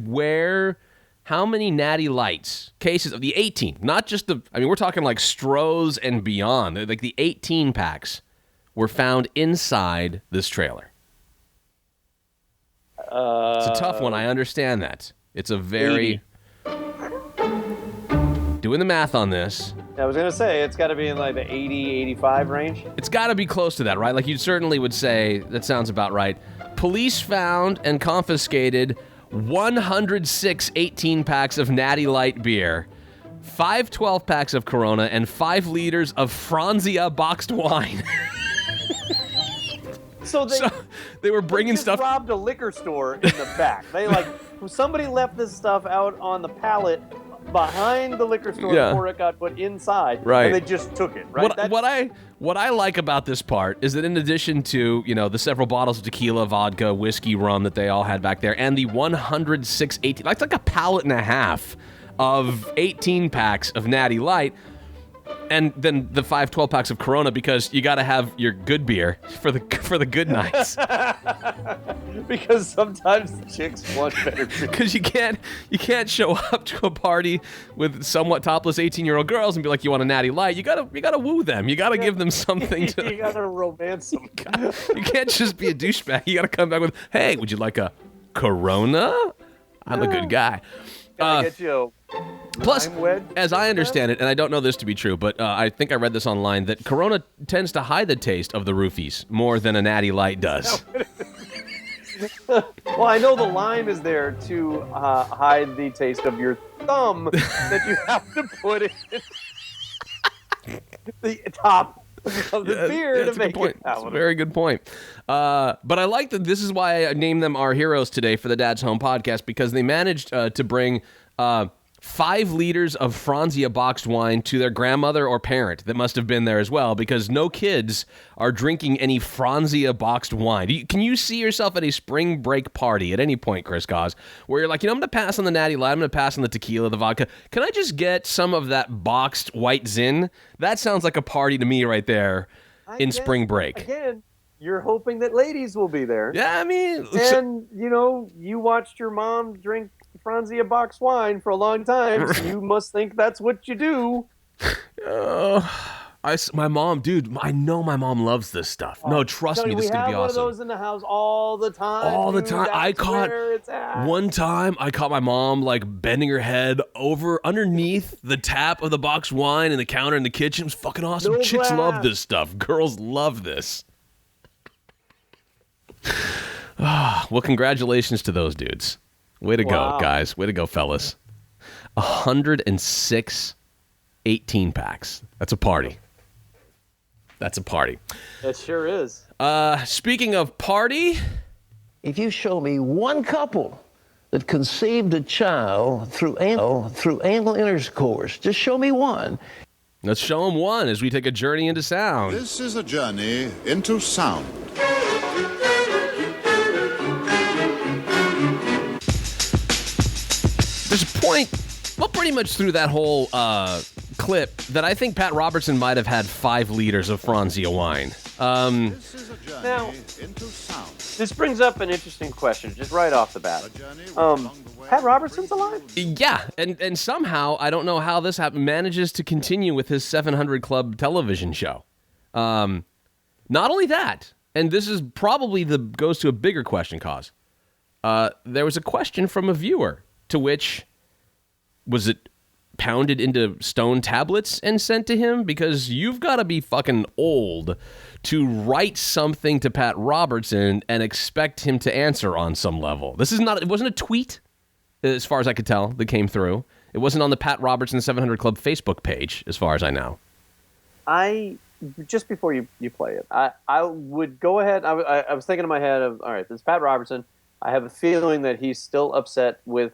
S5: how many Natty Lights cases of the 18, not just we're talking like Strohs and beyond. Like the 18 packs were found inside this trailer. It's a tough one. I understand that. It's a very... 80. Doing the math on this...
S6: I was going to say, it's got to be in like the 80, 85 range.
S5: It's got to be close to that, right? Like you certainly would say, that sounds about right. Police found and confiscated 106 18-packs of Natty Light beer, 5 12-packs of Corona, and 5 liters of Franzia boxed wine.
S6: So
S5: they were bringing stuff...
S6: They robbed a liquor store in the back. Somebody left this stuff out on the pallet behind the liquor store
S5: Yeah.
S6: before it got put inside.
S5: Right.
S6: And they just took it. Right.
S5: What I like about this part is that in addition to, the several bottles of tequila, vodka, whiskey, rum that they all had back there, and the 106 18, that's like a pallet and a half of 18 packs of Natty Light, and then the 5 12-packs of Corona, because you got to have your good beer for the good nights.
S6: Because sometimes the chicks want better beer.
S5: Because you can't show up to a party with somewhat topless 18-year-old girls and be like, you want a Natty Light? You gotta woo them. You gotta give them something to.
S6: You gotta romance them.
S5: You can't just be a douchebag. You gotta come back with, hey, would you like a Corona? I'm a good guy.
S6: Gotta get you
S5: Plus,
S6: lime wedge.
S5: as I understand it, and I don't know this to be true, but I think I read this online, that Corona tends to hide the taste of the roofies more than a Natty Light does.
S6: Well, I know the lime is there to hide the taste of your thumb that you have to put in the top of the beer to make it
S5: That's a very good point. But I like that this is why I named them our heroes today for the Dad's Home podcast, because they managed to bring 5 liters of Franzia boxed wine to their grandmother or parent that must have been there as well, because no kids are drinking any Franzia boxed wine. Can you see yourself at a spring break party at any point, Chris Cause, where you're like, I'm going to pass on the Natty Light, I'm going to pass on the tequila, the vodka. Can I just get some of that boxed white Zin? That sounds like a party to me right there in spring break.
S6: Again, you're hoping that ladies will be there.
S5: Yeah, I mean...
S6: And, you watched your mom drink Franzia box wine for a long time, so you must think that's what you do.
S5: My mom, dude, I know my mom loves this stuff. No, trust me, this is going to be awesome.
S6: We have one of those in the house all the time.
S5: All the
S6: dude.
S5: time.
S6: That's
S5: One time, I caught my mom, like, bending her head over underneath the tap of the boxed wine in the counter in the kitchen. It was fucking awesome.
S6: No
S5: Chicks
S6: glass.
S5: love this stuff. Girls love this. Well, congratulations to those dudes. Way to go, guys. Way to go, fellas. 106 18-packs. That's a party. That's a party.
S6: It sure is.
S5: Speaking of party...
S7: If you show me one couple that conceived a child through anal intercourse, just show me one.
S5: Let's show them one as we take a journey into sound.
S11: This is a journey into sound.
S5: There's a point, well, pretty much through that whole clip, that I think Pat Robertson might have had 5 liters of Franzia wine.
S11: This is a journey
S6: Now,
S11: into sound.
S6: this brings up an interesting question, just right off the bat. Pat Robertson's alive?
S5: Yeah, and somehow, I don't know how this manages to continue with his 700 Club television show. Not only that, and this is probably goes to a bigger question, Cause. There was a question from a viewer, to which, was it pounded into stone tablets and sent to him? Because you've got to be fucking old to write something to Pat Robertson and expect him to answer on some level. It wasn't a tweet, as far as I could tell, that came through. It wasn't on the Pat Robertson 700 Club Facebook page, as far as I know.
S6: Just before you play it, I would go ahead. I was thinking in my head of, all right, this is Pat Robertson. I have a feeling that he's still upset with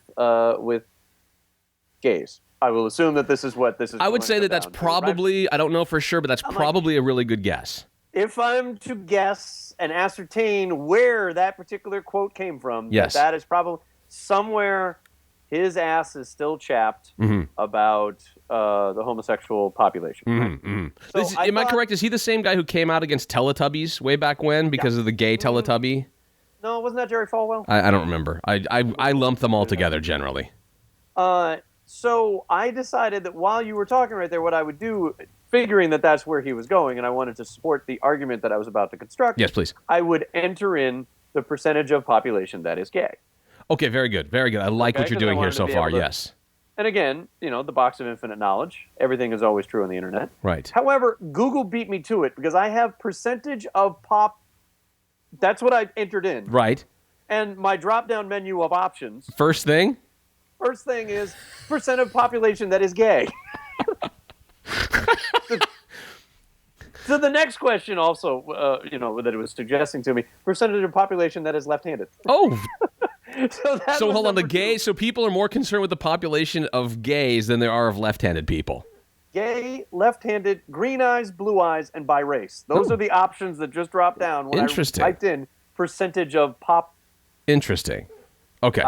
S6: gays. I will assume that this is what this is.
S5: I would say that's probably, right? I don't know for sure, but that's probably a really good guess.
S6: If I'm to guess and ascertain where that particular quote came from,
S5: yes,
S6: that is probably somewhere his ass is still chapped about the homosexual population. Right? So
S5: am I correct? Is he the same guy who came out against Teletubbies way back when because of the gay Teletubby?
S6: No, wasn't that Jerry Falwell?
S5: I don't remember. I lump them all together generally.
S6: So I decided that while you were talking right there, what I would do, figuring that that's where he was going, and I wanted to support the argument that I was about to construct.
S5: Yes, please.
S6: I would enter in the percentage of population that is gay.
S5: Okay, very good. Very good. I like what you're doing here so far, yes.
S6: And again, the box of infinite knowledge. Everything is always true on the internet.
S5: Right.
S6: However, Google beat me to it because I have percentage of pop. That's what I entered in.
S5: Right.
S6: And my drop-down menu of options.
S5: First thing
S6: is percent of population that is gay. So the next question also, that it was suggesting to me, percentage of population that is left-handed.
S5: Oh, So hold on, the gays. So people are more concerned with the population of gays than there are of left-handed people.
S6: Gay, left-handed, green eyes, blue eyes, and by race. Those are the options that just dropped down when I typed in percentage of pop.
S5: Interesting. Okay.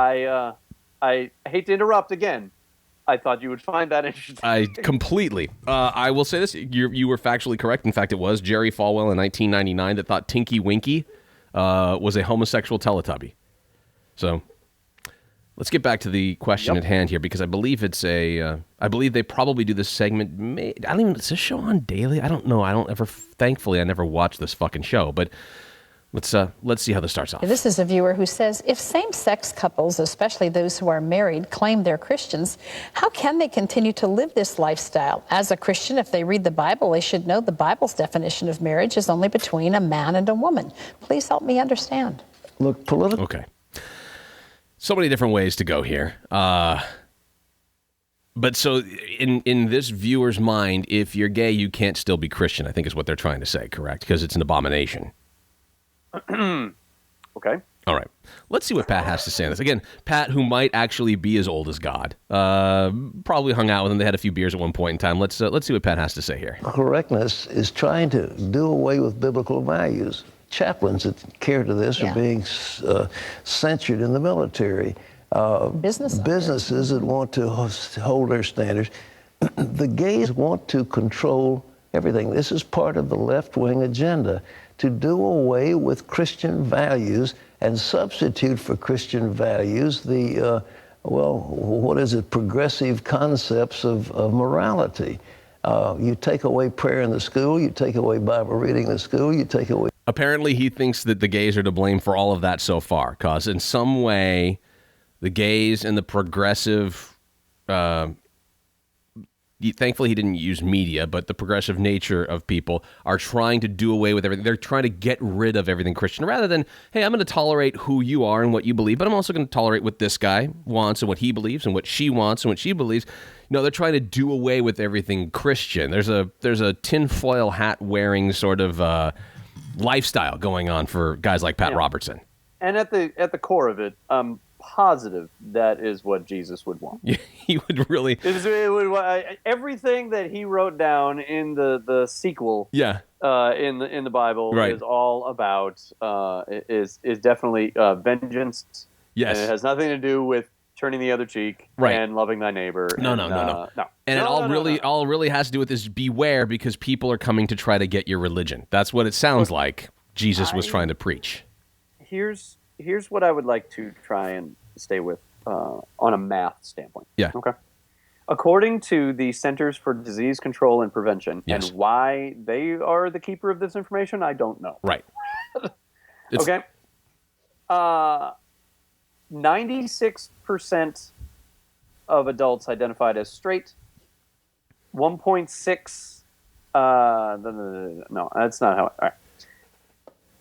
S6: I hate to interrupt again. I thought you would find that interesting.
S5: I completely. I will say this: you were factually correct. In fact, it was Jerry Falwell in 1999 that thought Tinky Winky was a homosexual Teletubby. So let's get back to the question at hand here, because I believe it's I believe they probably do this segment. I don't even. Is this show on daily? I don't know. Thankfully, I never watched this fucking show, but. Let's see how this starts off.
S12: This is a viewer who says, if same-sex couples, especially those who are married, claim they're Christians, how can they continue to live this lifestyle? As a Christian, if they read the Bible, they should know the Bible's definition of marriage is only between a man and a woman. Please help me understand.
S7: Look, political.
S5: Okay. So many different ways to go here. But so in this viewer's mind, if you're gay, you can't still be Christian, I think is what they're trying to say, correct? Because it's an abomination.
S6: Okay.
S5: All right. Let's see what Pat has to say on this. Again, Pat, who might actually be as old as God, probably hung out with him. They had a few beers at one point in time. Let's see what Pat has to say here.
S7: Correctness is trying to do away with biblical values. Chaplains that care to this are being censured in the military. Businesses that want to hold their standards. The gays want to control everything. This is part of the left-wing agenda, to do away with Christian values and substitute for Christian values the, progressive concepts of morality. You take away prayer in the school, you take away Bible reading in the school, you take away...
S5: Apparently he thinks that the gays are to blame for all of that so far, because in some way the gays and the progressive... Thankfully, he didn't use media, but the progressive nature of people are trying to do away with everything. They're trying to get rid of everything Christian, rather than, hey, I'm going to tolerate who you are and what you believe, but I'm also going to tolerate what this guy wants and what he believes and what she wants and what she believes. No, they're trying to do away with everything Christian. There's a tinfoil hat wearing sort of lifestyle going on for guys like Pat Robertson.
S6: And at the core of it, positive that is what Jesus would want.
S5: Yeah, he would really.
S6: Everything that he wrote down in the sequel.
S5: Yeah.
S6: In the Bible is all about is definitely vengeance.
S5: Yes.
S6: And it has nothing to do with turning the other cheek and loving thy neighbor.
S5: No. And it all really has to do with this: beware, because people are coming to try to get your religion. That's what it sounds like Jesus was trying to preach.
S6: Here's what I would like to try and stay with on a math standpoint.
S5: Yeah.
S6: Okay. According to the Centers for Disease Control and Prevention, and why they are the keeper of this information, I don't know.
S5: Right.
S6: Okay. 96% of adults identified as straight. 1.6. No, that's not how. All right.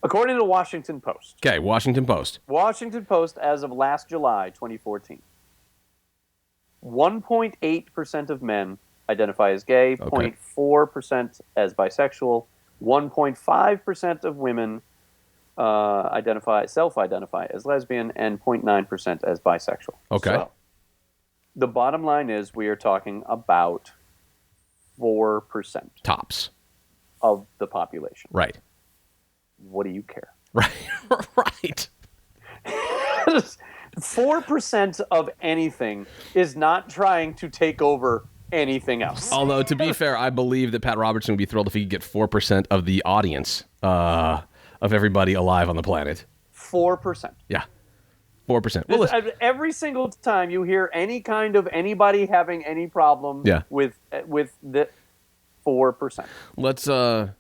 S6: According to the Washington Post.
S5: Okay, Washington Post.
S6: Washington Post, as of last July 2014. 1.8% of men identify as gay, 0.4% as bisexual, 1.5% of women self-identify as lesbian, and 0.9% as bisexual.
S5: Okay.
S6: So, the bottom line is we are talking about 4%
S5: tops
S6: of the population.
S5: Right.
S6: What do you care?
S5: Right. Right.
S6: 4% of anything is not trying to take over anything else.
S5: Although, to be fair, I believe that Pat Robertson would be thrilled if he could get 4% of the audience of everybody alive on the planet.
S6: 4%.
S5: Yeah. 4%. Well,
S6: every single time you hear any kind of anybody having any problem with the 4%.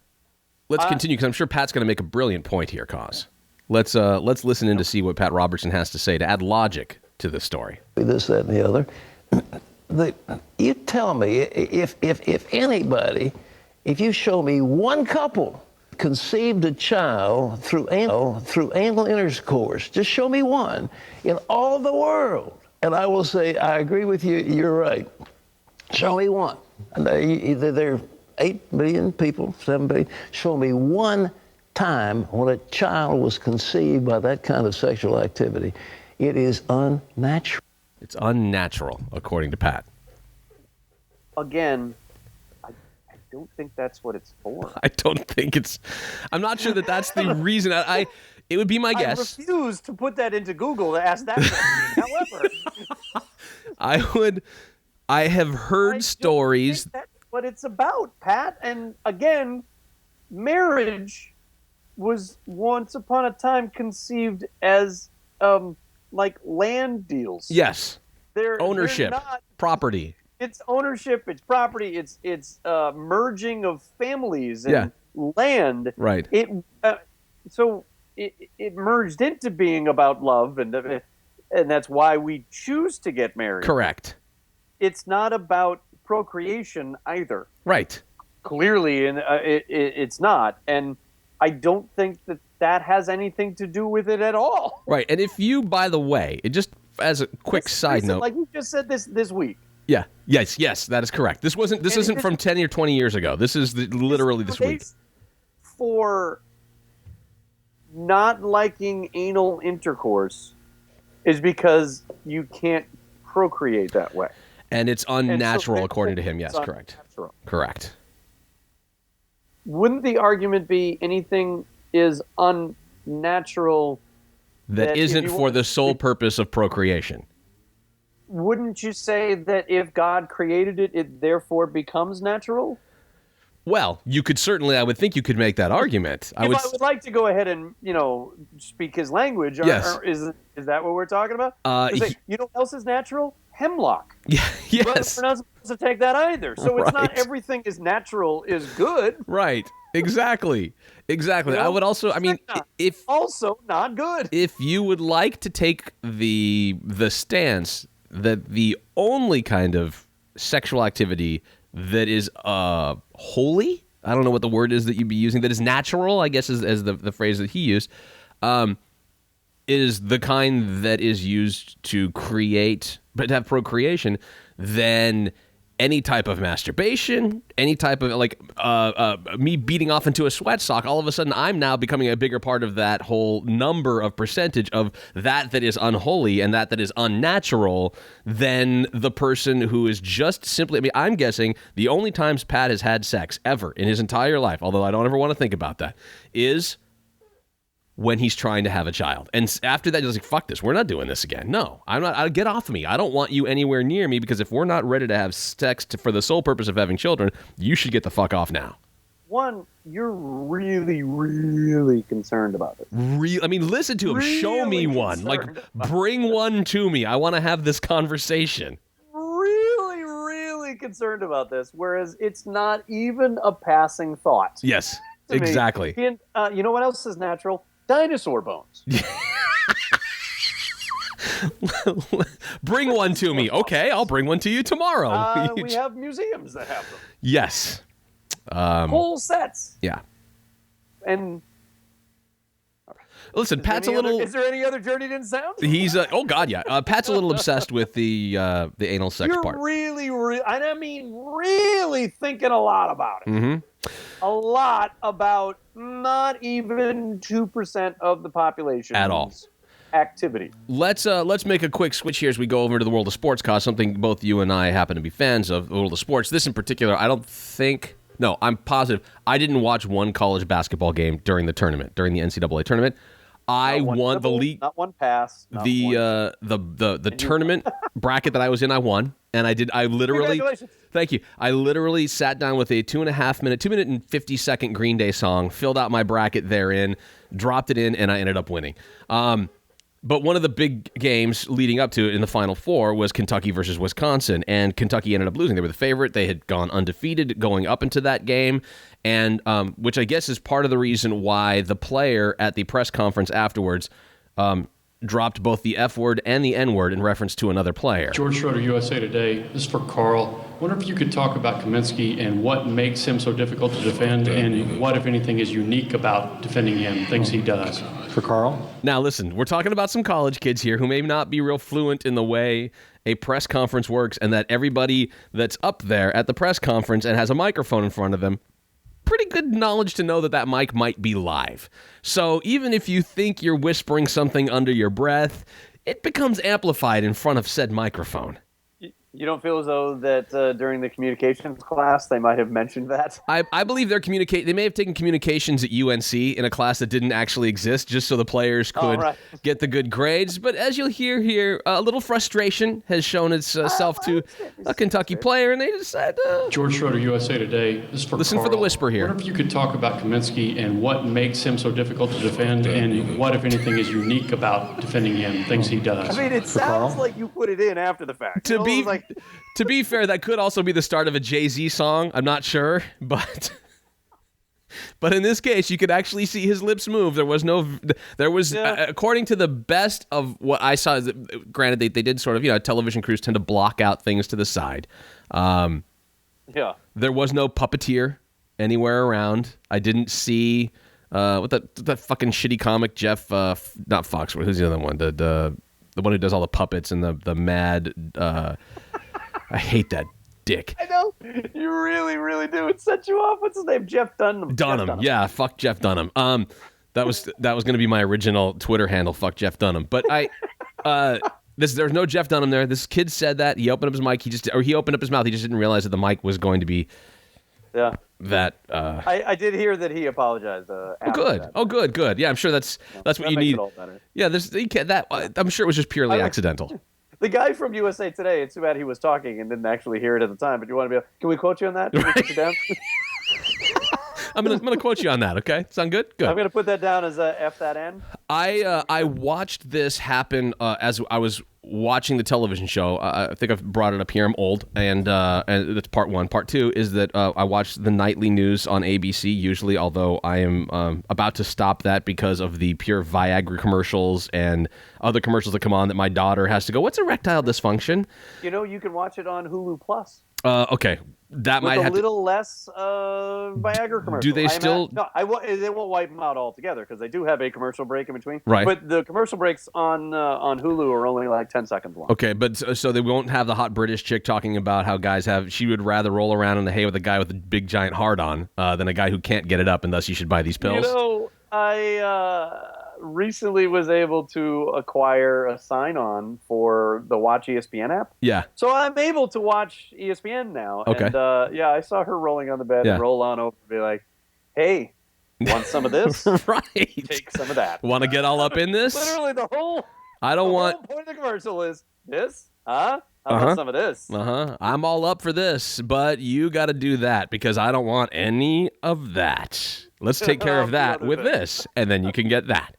S5: Let's continue, because I'm sure Pat's going to make a brilliant point here, Cause. Let's listen in to see what Pat Robertson has to say to add logic to this story.
S7: This, that, and the other. You tell me, if anybody, if you show me one couple conceived a child through anal intercourse, just show me one in all the world, and I will say, I agree with you, you're right. Show me one. Either there are 8 billion people, 7 billion. Show me one time when a child was conceived by that kind of sexual activity. It is unnatural.
S5: It's unnatural, according to Pat.
S6: Again, I don't think that's what it's for.
S5: I don't think it's. I'm not sure that that's the reason. It would be my guess.
S6: I refuse to put that into Google to ask that question. However,
S5: I have heard stories.
S6: That's what it's about, Pat. And again, marriage was once upon a time conceived as like land deals.
S5: Yes.
S6: They're
S5: ownership, property.
S6: It's ownership. It's property. It's merging of families and land.
S5: Right.
S6: So it merged into being about love, and that's why we choose to get married.
S5: Correct.
S6: It's not about procreation either.
S5: Right.
S6: Clearly, it's not, and I don't think that has anything to do with it at all.
S5: Right. And if you, by the way, it just as a quick side note,
S6: like you just said this week.
S5: Yeah. Yes, that is correct. This isn't from 10 or 20 years ago. This is literally this week.
S6: For not liking anal intercourse is because you can't procreate that way.
S5: And it's unnatural, according to him. Yes, correct.
S6: Unnatural.
S5: Correct.
S6: Wouldn't the argument be anything is unnatural
S5: that isn't for the sole purpose of procreation?
S6: Wouldn't you say that if God created it, it therefore becomes natural?
S5: Well, you could certainly, I would think you could make that argument.
S6: I would like to go ahead and, speak his language.
S5: Yes.
S6: Is that what we're talking about? You know what else is natural? Hemlock.
S5: Yeah, yes.
S6: But we're not supposed to take that either. So it's not everything is natural is good.
S5: Right. Exactly. I would also, if
S6: also not good.
S5: If you would like to take the stance that the only kind of sexual activity that is holy, I don't know what the word is that you'd be using, that is natural, I guess is the phrase that he used, is the kind that is used to create, but to have procreation, then any type of masturbation, any type of me beating off into a sweat sock, all of a sudden I'm now becoming a bigger part of that whole number of percentage of that is unholy and that is unnatural than the person who is just simply, I'm guessing the only times Pat has had sex ever in his entire life, although I don't ever want to think about that, is when he's trying to have a child. And after that, he's like, fuck this. We're not doing this again. No, I'm not. Get off of me. I don't want you anywhere near me, because if we're not ready to have sex for the sole purpose of having children, you should get the fuck off now.
S6: One, you're really, really concerned about this.
S5: Listen to him.
S6: Really
S5: show me one. Bring one to me. I want to have this conversation.
S6: Really, really concerned about this, whereas it's not even a passing thought.
S5: Yes, exactly.
S6: And, you know what else is natural? Dinosaur bones.
S5: Bring one to me. Okay, I'll bring one to you tomorrow.
S6: We have museums that have them.
S5: Yes.
S6: Whole sets.
S5: Yeah.
S6: And
S5: listen, Pat's a little.
S6: Is there any other Journeyed In sound?
S5: He's oh god, yeah. Pat's a little obsessed with the anal sex part.
S6: You're really thinking a lot about it.
S5: Mm-hmm.
S6: A lot about not even 2% of the population
S5: at all.
S6: Activity.
S5: Let's make a quick switch here as we go over to the world of sports, cause something both you and I happen to be fans of, the world of sports. This in particular, I'm positive I didn't watch one college basketball game during the tournament, during the NCAA tournament. I won the league.
S6: Not one pass.
S5: The tournament bracket that I was in, I won, and I literally.
S6: Congratulations.
S5: Thank you. I literally sat down with a 2.5 minute, 2 minute and 50-second Green Day song, filled out my bracket therein, dropped it in, and I ended up winning. But one of the big games leading up to it in the Final Four was Kentucky versus Wisconsin, and Kentucky ended up losing. They were the favorite. They had gone undefeated going up into that game, and which I guess is part of the reason why the player at the press conference afterwards dropped both the F word and the N word in reference to another player.
S13: George Schroeder, USA Today. This is for Carl. I wonder if you could talk about Kaminsky and what makes him so difficult to defend, and what, if anything, is unique about defending him, things he does.
S14: For Carl?
S5: Now, listen, we're talking about some college kids here who may not be real fluent in the way a press conference works, and that everybody that's up there at the press conference and has a microphone in front of them, pretty good knowledge to know that mic might be live. So even if you think you're whispering something under your breath, it becomes amplified in front of said microphone.
S6: You don't feel as though that during the communications class they might have mentioned that?
S5: I believe they may have taken communications at UNC in a class that didn't actually exist, just so the players could get the good grades. But as you'll hear here, a little frustration has shown itself to a Kentucky player, and they decided
S13: George Schroeder, USA Today. This is for
S5: listen
S13: Carl.
S5: for the whisper here.
S13: I wonder if you could talk about Kaminsky and what makes him so difficult to defend, and what, if anything, is unique about defending him, things he does.
S6: I mean, it sounds like you put it in after the fact.
S5: To be fair, that could also be the start of a Jay-Z song. I'm not sure, but in this case, you could actually see his lips move. There was according to the best of what I saw. Granted, they did sort of, television crews tend to block out things to the side.
S6: Yeah.
S5: There was no puppeteer anywhere around. I didn't see what that fucking shitty comic Jeff, not Foxworth. Who's the other one? The one who does all the puppets and the mad. I hate that dick.
S6: I know. You really, really do. It set you off. What's his name? Jeff Dunham.
S5: Dunham. Yeah, fuck Jeff Dunham. That was going to be my original Twitter handle, fuck Jeff Dunham. But there's no Jeff Dunham there. This kid said that. He opened up his mic. He opened up his mouth. He just didn't realize that the mic was going to be that.
S6: I did hear that he apologized.
S5: Good.
S6: That.
S5: Oh, good. Yeah, I'm sure that's what you need. It all better. Yeah, I'm sure it was just purely accidental.
S6: The guy from USA Today, it's too bad he was talking and didn't actually hear it at the time, but you want to be can we quote you on that? Can we put you down?
S5: I'm gonna quote you on that, okay? Sound good? Good.
S6: I'm going to put that down as F that N.
S5: I watched this happen as I was watching the television show. I think I've brought it up here. I'm old, and that's part one. Part two is that I watch the nightly news on ABC usually, although I am about to stop that because of the pure Viagra commercials and other commercials that come on that my daughter has to go, what's erectile dysfunction?
S6: You can watch it on Hulu Plus.
S5: Okay. That
S6: with
S5: might have
S6: a little less Viagra commercial.
S5: Do they still?
S6: They won't wipe them out altogether because they do have a commercial break in between.
S5: Right.
S6: But the commercial breaks on Hulu are only like 10 seconds long.
S5: Okay, but so they won't have the hot British chick talking about how guys she would rather roll around in the hay with a guy with a big giant heart on than a guy who can't get it up, and thus you should buy these pills.
S6: I recently was able to acquire a sign-on for the Watch ESPN app.
S5: Yeah.
S6: So I'm able to watch ESPN now.
S5: Okay.
S6: And I saw her rolling on the bed and roll on over and be like, hey, want some of this?
S5: Right.
S6: Take some of that.
S5: Want to get all up in this?
S6: Literally the whole
S5: point
S6: of the commercial is this, huh? I want some of this.
S5: I'm all up for this, but you got to do that because I don't want any of that. Let's take care of that with this, and then you can get that.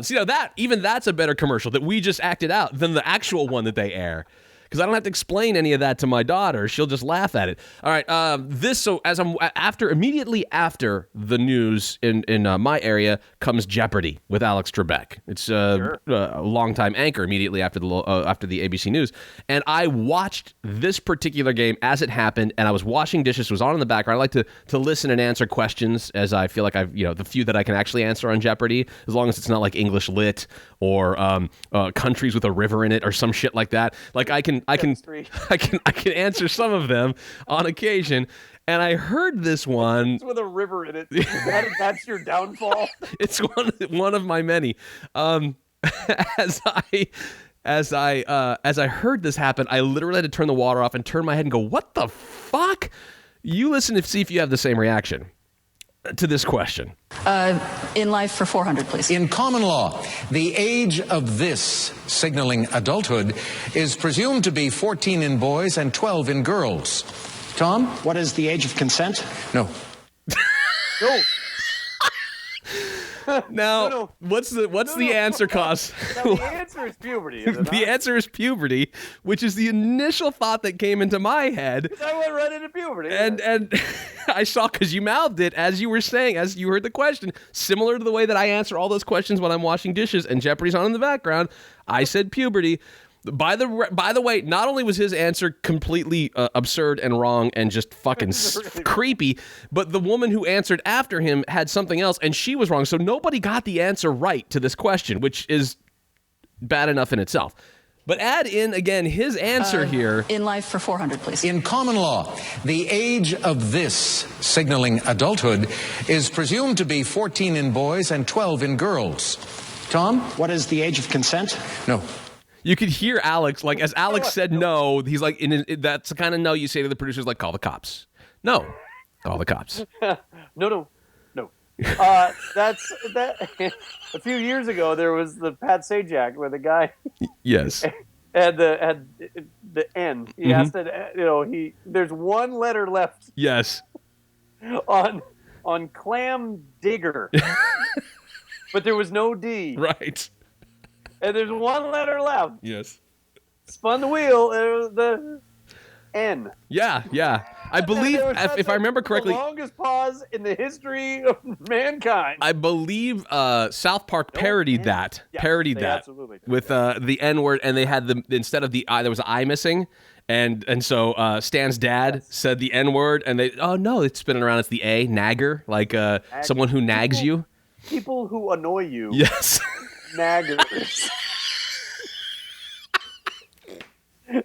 S5: So that's a better commercial that we just acted out than the actual one that they air. Because I don't have to explain any of that to my daughter. She'll just laugh at it. All right. Immediately after the news in my area comes Jeopardy with Alex Trebek. It's a longtime anchor immediately after the ABC News. And I watched this particular game as it happened, and I was washing dishes. It was on in the background. I like to listen and answer questions as I feel like I've, the few that I can actually answer on Jeopardy, as long as it's not like English lit or countries with a river in it or some shit like that. Like I can answer some of them on occasion, and I heard this one
S6: with a river in it. That's your downfall.
S5: It's one of my many. As I heard this happen, I literally had to turn the water off and turn my head and go, "What the fuck?" You listen to see if you have the same reaction to this question.
S14: In life for 400, please.
S15: In common law, the age of this, signaling adulthood, is presumed to be 14 in boys and 12 in girls. Tom?
S16: What is the age of consent?
S15: No.
S6: No.
S5: Now, what's the answer, Cos?
S6: Now, the answer is puberty, is it not?
S5: The answer is puberty, which is the initial thought that came into my head.
S6: I went right into puberty.
S5: And I saw, because you mouthed it as you were saying, as you heard the question, similar to the way that I answer all those questions when I'm washing dishes and Jeopardy's on in the background. I said puberty. By the way, not only was his answer completely absurd and wrong and just fucking creepy, but the woman who answered after him had something else, and she was wrong. So nobody got the answer right to this question, which is bad enough in itself. But add in, again, his answer here.
S14: In life for 400, please.
S15: In common law, the age of this, signaling adulthood, is presumed to be 14 in boys and 12 in girls. Tom?
S16: What is the age of consent?
S15: No.
S5: You could hear Alex, like, as Alex said no, he's like, that's the kind of no you say to the producers, like, call the cops. No. Call the cops.
S6: No. That's that. A few years ago, there was the Pat Sajak where the guy
S5: Yes.
S6: had the N. He has to, there's one letter left.
S5: Yes.
S6: on clam digger, but there was no D.
S5: Right.
S6: And there's one letter left.
S5: Yes.
S6: Spun the wheel. It was the N.
S5: Yeah. I believe, if I remember correctly,
S6: the longest pause in the history of mankind.
S5: I believe South Park parodied that.
S6: Yes,
S5: parodied
S6: they
S5: that
S6: absolutely did.
S5: with the N word, and they had instead of the I, there was an I missing, and so Stan's dad said the N word, and they it's spinning around. It's the A, nagger, like someone who nags you.
S6: People who annoy you.
S5: Yes.
S6: Naggers.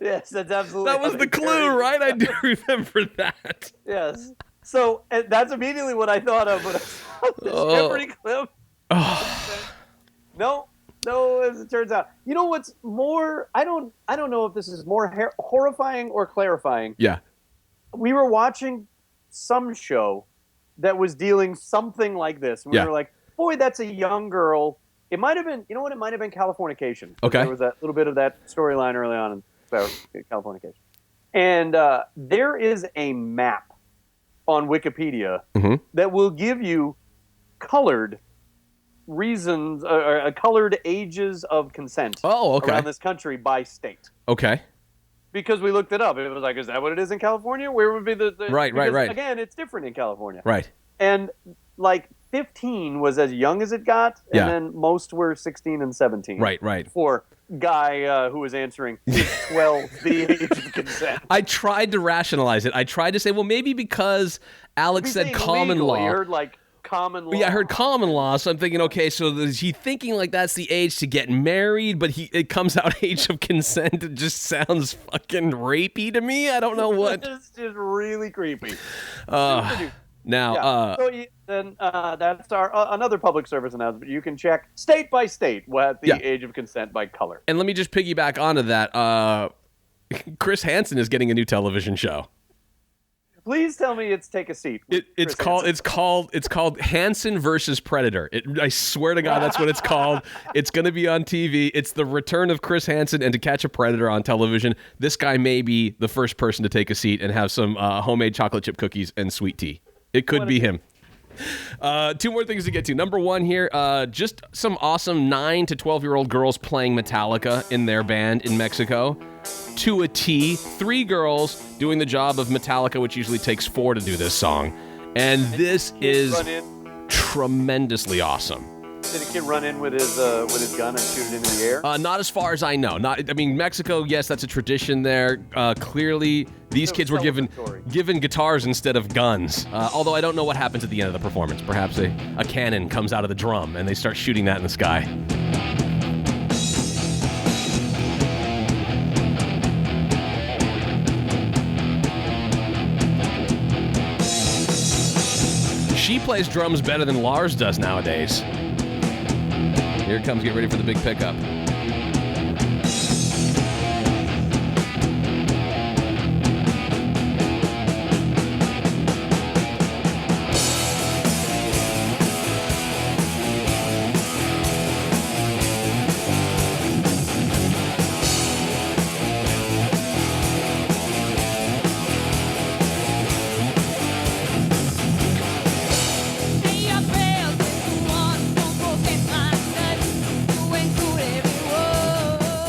S6: Yes, that's absolutely.
S5: That was the clue, right? I do remember that.
S6: Yes. So that's immediately what I thought of when I saw this Jeopardy clip. No, as it turns out. You know what's more? I don't know if this is more horrifying or clarifying.
S5: Yeah.
S6: We were watching some show that was dealing something like this. And we were like, boy, that's a young girl. It might have been, it might have been Californication.
S5: Okay.
S6: There was that little bit of that storyline early on in Californication. And there is a map on Wikipedia that will give you colored reasons, colored ages of consent around this country by state.
S5: Okay.
S6: Because we looked it up. It was like, is that what it is in California? Where would be the
S5: Right.
S6: Again, it's different in California.
S5: Right.
S6: And like 15 was as young as it got, and then most were 16 and 17.
S5: Right.
S6: For guy who was answering, is 12 the age of consent?
S5: I tried to rationalize it. I tried to say, well, maybe because Alex said common law.
S6: You heard like common law.
S5: Yeah, I heard common law, so I'm thinking, okay, so is he thinking like that's the age to get married, but it comes out age of consent? It just sounds fucking rapey to me. I don't know what.
S6: It's just really creepy.
S5: Now,
S6: then that's our another public service announcement. You can check state by state what the age of consent by color.
S5: And let me just piggyback onto that. Chris Hansen is getting a new television show.
S6: Please tell me it's Take a Seat.
S5: It's called Hansen versus Predator. I swear to God, that's what it's called. It's going to be on TV. It's the return of Chris Hansen and To Catch a Predator on television. This guy may be the first person to take a seat and have some homemade chocolate chip cookies and sweet tea. It could be him. Two more things to get to. Number one here, just some awesome 9 to 12-year-old girls playing Metallica in their band in Mexico. To a T, 3 girls doing the job of Metallica, which usually takes 4 to do this song. And this is tremendously awesome.
S6: Did a kid run in with his gun and shoot it into the air?
S5: Not as far as I know. Mexico, yes, that's a tradition there. Clearly, these kids were given guitars instead of guns. Although I don't know what happens at the end of the performance. Perhaps a cannon comes out of the drum and they start shooting that in the sky. She plays drums better than Lars does nowadays. Here it comes. Get ready for the big pickup.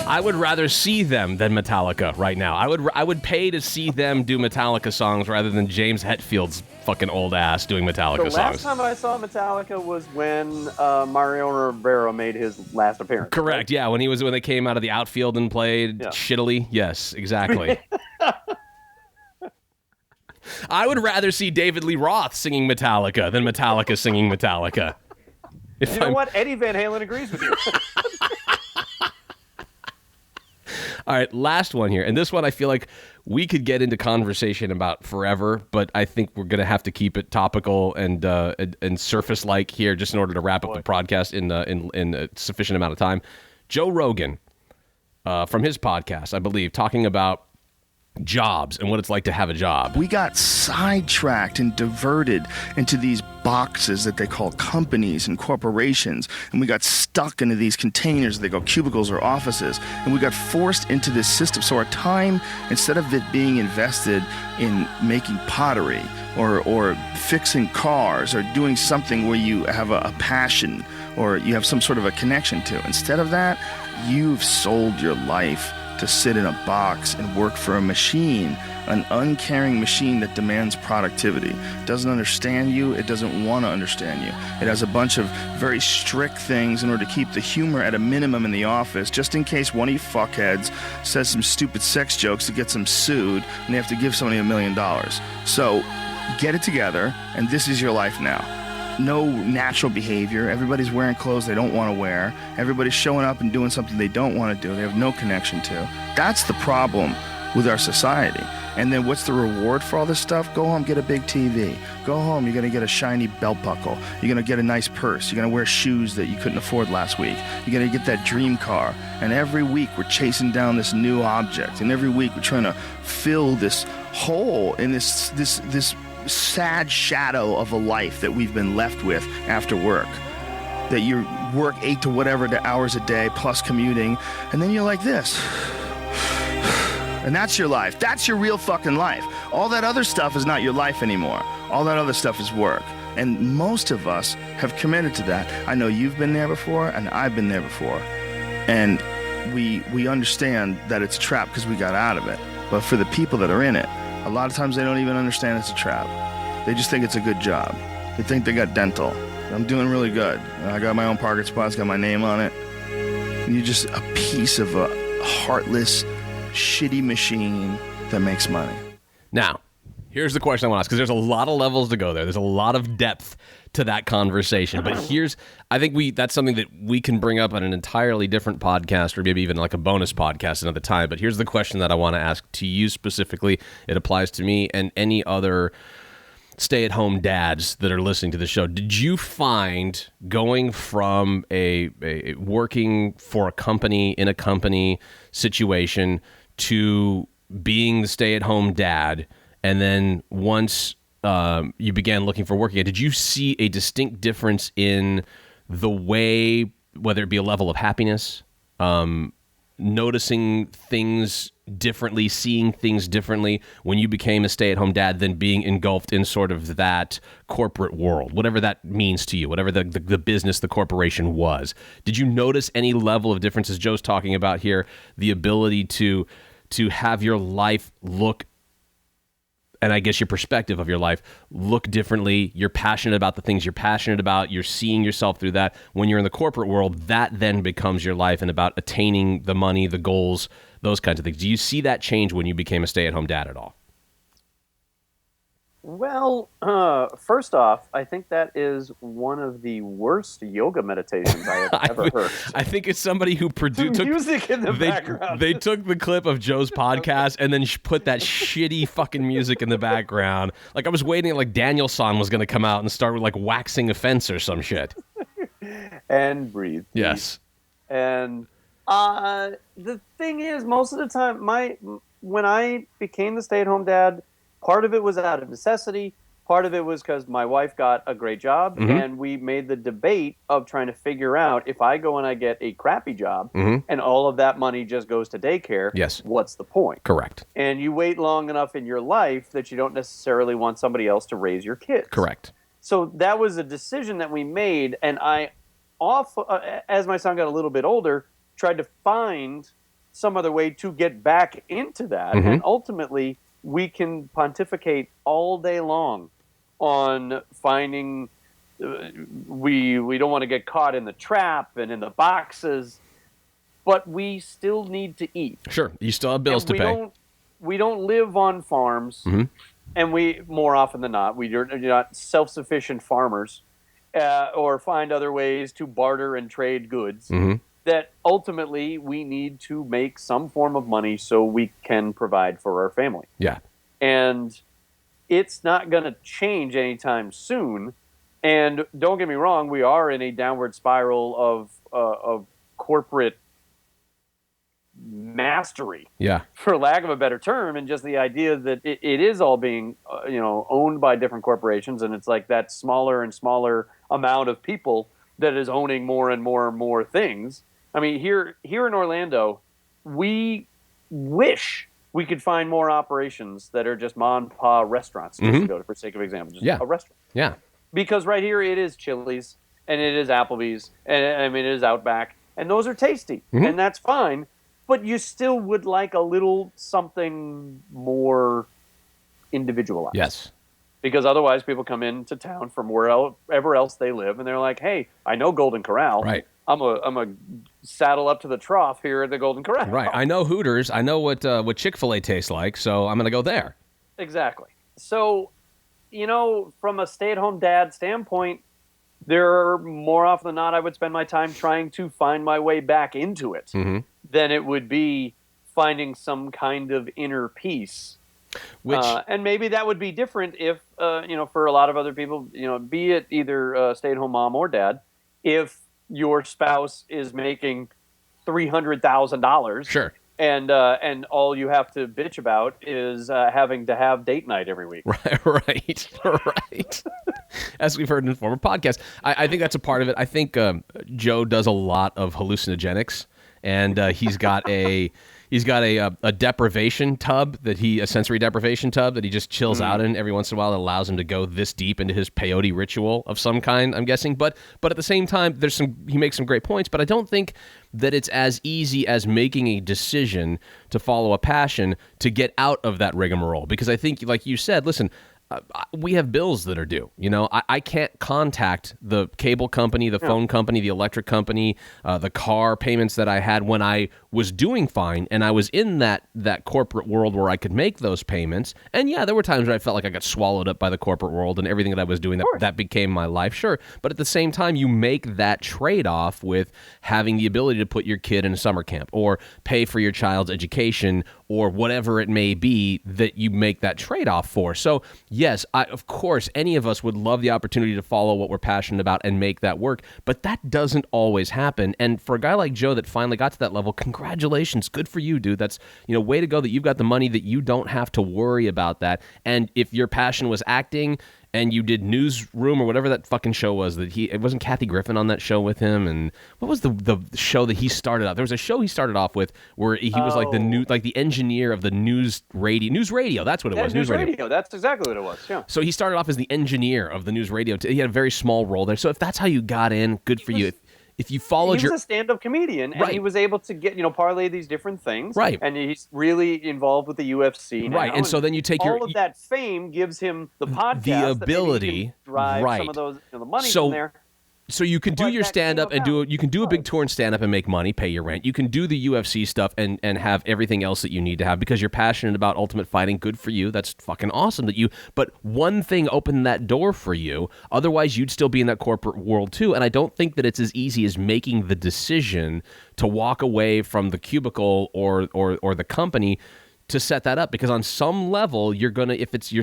S5: I would rather see them than Metallica right now. I would pay to see them do Metallica songs rather than James Hetfield's fucking old ass doing Metallica songs.
S6: The last time I saw Metallica was when Mario Rivera made his last appearance.
S5: Correct. Yeah, when they came out of the outfield and played shittily. Yes, exactly. I would rather see David Lee Roth singing Metallica than Metallica singing Metallica.
S6: You know what? Eddie Van Halen agrees with you.
S5: All right, last one here. And this one I feel like we could get into conversation about forever, but I think we're going to have to keep it topical and surface-like here just in order to wrap up the podcast in a sufficient amount of time. Joe Rogan, from his podcast, I believe, talking about jobs and what it's like to have a job.
S16: We got sidetracked and diverted into these boxes that they call companies and corporations, and we got stuck into these containers that they call cubicles or offices, and we got forced into this system. So our time, instead of it being invested in making pottery or fixing cars or doing something where you have a passion or you have some sort of a connection to, instead of that, you've sold your life to sit in a box and work for a machine, an uncaring machine that demands productivity. It doesn't understand you. It doesn't want to understand you. It has a bunch of very strict things in order to keep the humor at a minimum in the office, just in case one of you fuckheads says some stupid sex jokes to get them sued and they have to give somebody $1 million. So get it together, and this is your life now. No natural behavior. Everybody's wearing clothes they don't want to wear. Everybody's showing up and doing something they don't want to do. They have no connection to. That's the problem with our society. And then what's the reward for all this stuff? Go home, get a big TV. Go home, you're going to get a shiny belt buckle. You're going to get a nice purse. You're going to wear shoes that you couldn't afford last week. You're going to get that dream car. And every week we're chasing down this new object. And every week we're trying to fill this hole in this sad shadow of a life that we've been left with after work. That you work 8 to whatever the hours a day plus commuting, and then you're like this. And that's your life. That's your real fucking life. All that other stuff is not your life anymore. All that other stuff is work. And most of us have committed to that. I know you've been there before, and I've been there before. And we understand that it's a trap because we got out of it. But for the people that are in it, a lot of times they don't even understand it's a trap. They just think it's a good job. They think they got dental. I'm doing really good. I got my own parking spots, got my name on it. And you're just a piece of a heartless, shitty machine that makes money.
S5: Now, here's the question I want to ask, because there's a lot of levels to go there. There's a lot of depth to that conversation. But I think that's something that we can bring up on an entirely different podcast, or maybe even like a bonus podcast another time. But here's the question that I want to ask to you specifically. It applies to me and any other stay-at-home dads that are listening to the show. Did you find going from a working for a company in a company situation to being the stay-at-home dad, and then once you began looking for work again, did you see a distinct difference in the way, whether it be a level of happiness, noticing things differently, seeing things differently when you became a stay-at-home dad than being engulfed in sort of that corporate world, whatever that means to you, whatever the business, the corporation was? Did you notice any level of differences? Joe's talking about here, the ability to have your life look, and I guess your perspective of your life look differently. You're passionate about the things you're passionate about. You're seeing yourself through that. When you're in the corporate world, that then becomes your life and about attaining the money, the goals, those kinds of things. Do you see that change when you became a stay-at-home dad at all?
S6: Well, first off, I think that is one of the worst yoga meditations I have ever heard.
S5: I think it's somebody who produced
S6: music in the background.
S5: They took the clip of Joe's podcast and then put that shitty fucking music in the background. Like I was waiting, like Daniel-san was going to come out and start with like waxing a fence or some shit.
S6: And breathe.
S5: Yes.
S6: And the thing is, most of the time, when I became the stay-at-home dad, part of it was out of necessity. Part of it was because my wife got a great job, and we made the debate of trying to figure out, if I go and I get a crappy job, and all of that money just goes to daycare, what's the point?
S5: Correct.
S6: And you wait long enough in your life that you don't necessarily want somebody else to raise your kids.
S5: Correct.
S6: So that was a decision that we made, and I, as my son got a little bit older, tried to find some other way to get back into that, and ultimately we can pontificate all day long on finding we don't want to get caught in the trap and in the boxes, but we still need to eat.
S5: Sure, you still have bills to pay.
S6: We don't live on farms, and we, more often than not, we're not self-sufficient farmers, or find other ways to barter and trade goods. that ultimately we need to make some form of money so we can provide for our family.
S5: Yeah.
S6: And it's not going to change anytime soon. And don't get me wrong, we are in a downward spiral of corporate mastery, for lack of a better term, and just the idea that it is all being owned by different corporations, and it's like that smaller and smaller amount of people that is owning more and more and more things. I mean, here in Orlando, we wish we could find more operations that are just mom and pa restaurants, just to go to, for sake of example, just a restaurant.
S5: Yeah.
S6: Because right here it is Chili's and it is Applebee's and I mean it is Outback, and those are tasty and that's fine. But you still would like a little something more individualized.
S5: Yes.
S6: Because otherwise people come into town from wherever else they live and they're like, hey, I know Golden Corral.
S5: Right.
S6: I'm a saddle up to the trough here at the Golden Corral.
S5: Right. I know Hooters. I know what Chick-fil-A tastes like, so I'm going to go there.
S6: Exactly. So, from a stay-at-home dad standpoint, there are more often than not, I would spend my time trying to find my way back into it than it would be finding some kind of inner peace. And maybe that would be different if, for a lot of other people, be it either stay-at-home mom or dad, if your spouse is making $300,000.
S5: Sure.
S6: And all you have to bitch about is having to have date night every week.
S5: Right. As we've heard in former podcasts, I think that's a part of it. I think Joe does a lot of hallucinogenics, and he's got a deprivation tub a sensory deprivation tub that he just chills out in every once in a while. That allows him to go this deep into his peyote ritual of some kind, I'm guessing. But at the same time, he makes some great points. But I don't think that it's as easy as making a decision to follow a passion to get out of that rigmarole. Because I think, like you said, listen, we have bills that are due. I can't contact the cable company, the phone company, the electric company, the car payments that I had when I was doing fine, and I was in that corporate world where I could make those payments. And yeah, there were times where I felt like I got swallowed up by the corporate world and everything that I was doing, that became my life. Sure. But at the same time, you make that trade-off with having the ability to put your kid in a summer camp or pay for your child's education or whatever it may be that you make that trade-off for. So yes, of course, any of us would love the opportunity to follow what we're passionate about and make that work, but that doesn't always happen. And for a guy like Joe that finally got to that level, congratulations. Good for you, dude. That's, way to go that you've got the money that you don't have to worry about that. And if your passion was acting and you did Newsroom or whatever that fucking show was, it wasn't Kathy Griffin on that show with him. And what was the show that he started off? There was a show he started off with where he was like the engineer of the news radio. That's what it was.
S6: News radio. That's exactly what it was. Yeah.
S5: So he started off as the engineer of the news radio. He had a very small role there. So if that's how you got in, good for you. If you followed
S6: he was a stand-up comedian, and he was able to get parlay these different things,
S5: right?
S6: And he's really involved with the UFC now,
S5: right? And so then you take
S6: all of that fame gives him the podcast,
S5: the ability,
S6: that drive some of those the money from there.
S5: So you can do your stand-up and you can do a big tour and stand-up and make money, pay your rent. You can do the UFC stuff and have everything else that you need to have because you're passionate about Ultimate Fighting. Good for you. That's fucking awesome but one thing opened that door for you. Otherwise, you'd still be in that corporate world too. And I don't think that it's as easy as making the decision to walk away from the cubicle or the company to set that up, because on some level you're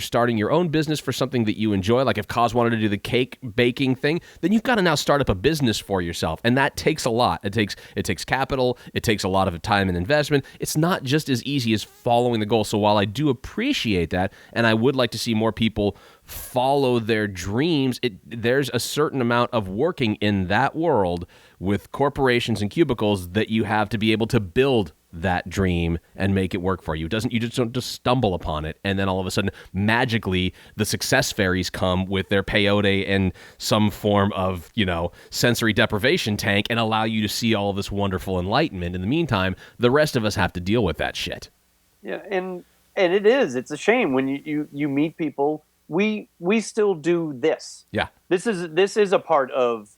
S5: starting your own business for something that you enjoy, like if Kaz wanted to do the cake baking thing, then you've got to now start up a business for yourself, and that takes a lot. It takes capital, it takes a lot of time and investment. It's not just as easy as following the goal. So while I do appreciate that, and I would like to see more people follow their dreams, there's a certain amount of working in that world with corporations and cubicles that you have to be able to build that dream and make it work for you. You just don't just stumble upon it and then all of a sudden magically the success fairies come with their peyote and some form of sensory deprivation tank and allow you to see all this wonderful enlightenment. In the meantime, the rest of us have to deal with that shit.
S6: Yeah, and it's a shame when you meet people we still do this.
S5: Yeah.
S6: This is a part of,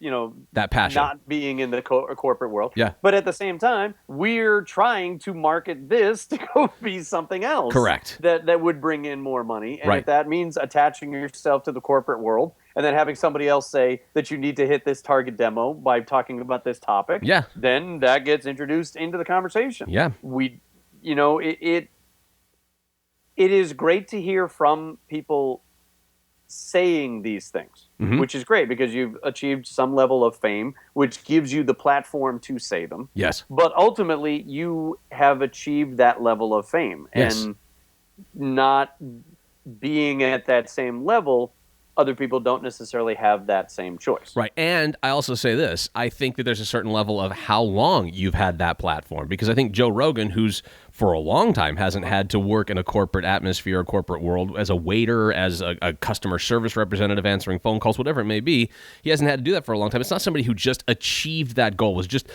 S5: that passion,
S6: not being in the corporate world.
S5: Yeah.
S6: But at the same time, we're trying to market this to go be something else.
S5: Correct.
S6: That would bring in more money. And
S5: Right.
S6: if that means attaching yourself to the corporate world and then having somebody else say that you need to hit this target demo by talking about this topic,
S5: Yeah.
S6: then that gets introduced into the conversation.
S5: Yeah.
S6: It is great to hear from people saying these things,
S5: Mhm.
S6: which is great because you've achieved some level of fame, which gives you the platform to say them.
S5: Yes.
S6: But ultimately, you have achieved that level of fame.
S5: Yes.
S6: And not being at that same level, other people don't necessarily have that same choice.
S5: Right. And I also say this, I think that there's a certain level of how long you've had that platform, because I think Joe Rogan, who's for a long time hasn't had to work in a corporate atmosphere or corporate world as a waiter, as a customer service representative answering phone calls, whatever it may be, he hasn't had to do that for a long time. It's not somebody who just achieved that goal, was just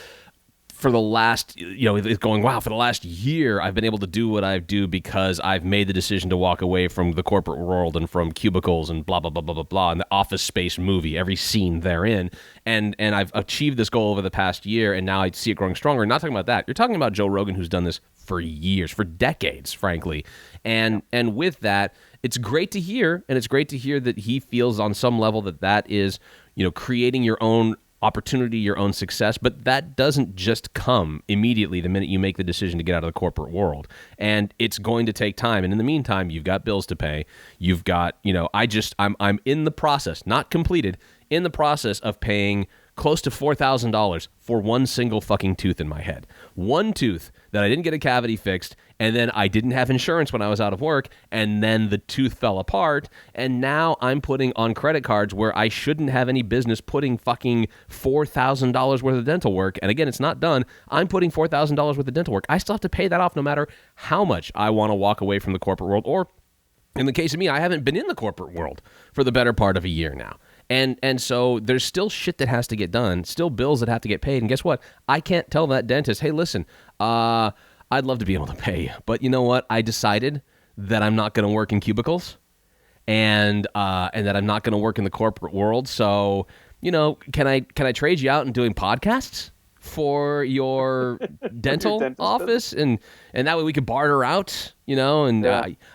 S5: for the last, it's going, wow, for the last year, I've been able to do what I do because I've made the decision to walk away from the corporate world and from cubicles and blah, blah, blah, blah, blah, blah, and the Office Space movie, every scene therein. And I've achieved this goal over the past year, and now I see it growing stronger. Not talking about that. You're talking about Joe Rogan, who's done this for years, for decades, frankly. And with that, it's great to hear, and it's great to hear that he feels on some level that is, creating your own opportunity, your own success, but that doesn't just come immediately the minute you make the decision to get out of the corporate world. And it's going to take time. And in the meantime, you've got bills to pay. You've got, I'm in the process, not completed, in the process of paying close to $4,000 for one single fucking tooth in my head. One tooth that I didn't get a cavity fixed, and then I didn't have insurance when I was out of work, and then the tooth fell apart, and now I'm putting on credit cards where I shouldn't have any business putting fucking $4,000 worth of dental work. And again, it's not done. I'm putting $4,000 worth of dental work. I still have to pay that off no matter how much I want to walk away from the corporate world. Or in the case of me, I haven't been in the corporate world for the better part of a year now. And so there's still shit that has to get done, still bills that have to get paid. And guess what? I can't tell that dentist, hey, listen, I'd love to be able to pay you, but you know what? I decided that I'm not going to work in cubicles and that I'm not going to work in the corporate world. So, can I trade you out in doing podcasts for your dental office? And that way we could barter out, and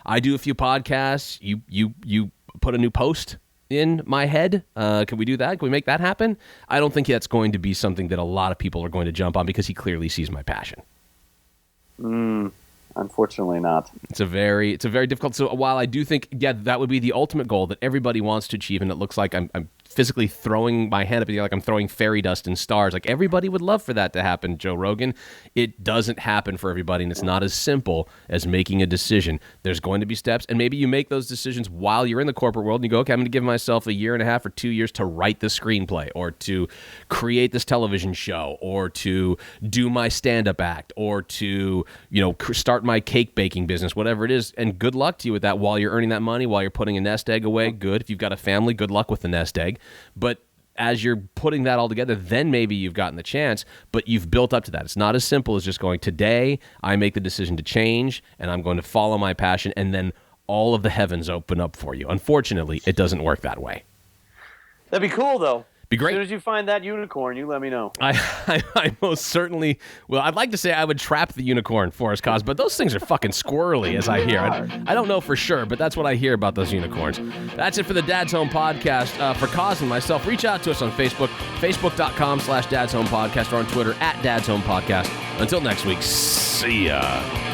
S5: I do a few podcasts. You put a new post in my head. Can we do that? Can we make that happen? I don't think that's going to be something that a lot of people are going to jump on because he clearly sees my passion.
S6: Unfortunately not.
S5: It's a very difficult. So while I do think, that would be the ultimate goal that everybody wants to achieve, and it looks like I'm physically throwing my hand up in the air like I'm throwing fairy dust and stars. Like everybody would love for that to happen, Joe Rogan. It doesn't happen for everybody, and it's not as simple as making a decision. There's going to be steps, and maybe you make those decisions while you're in the corporate world, and you go, okay, I'm going to give myself 1.5 years or 2 years to write the screenplay, or to create this television show, or to do my stand-up act, or to, start my cake baking business, whatever it is. And good luck to you with that while you're earning that money, while you're putting a nest egg away. Good. If you've got a family, good luck with the nest egg. But as you're putting that all together, then maybe you've gotten the chance, but you've built up to that. It's not as simple as just going, today I make the decision to change and I'm going to follow my passion, and then all of the heavens open up for you. Unfortunately, it doesn't work that way.
S6: That'd be cool, though.
S5: Be great.
S6: As soon as you find that unicorn, you let me know.
S5: I most certainly will. I'd like to say I would trap the unicorn for us, Cos, but those things are fucking squirrely, as I hear. I don't know for sure, but that's what I hear about those unicorns. That's it for the Dad's Home Podcast. For Cos and myself, reach out to us on Facebook, facebook.com/Dad's Home Podcast, or on Twitter @Dad's Home Podcast. Until next week, see ya.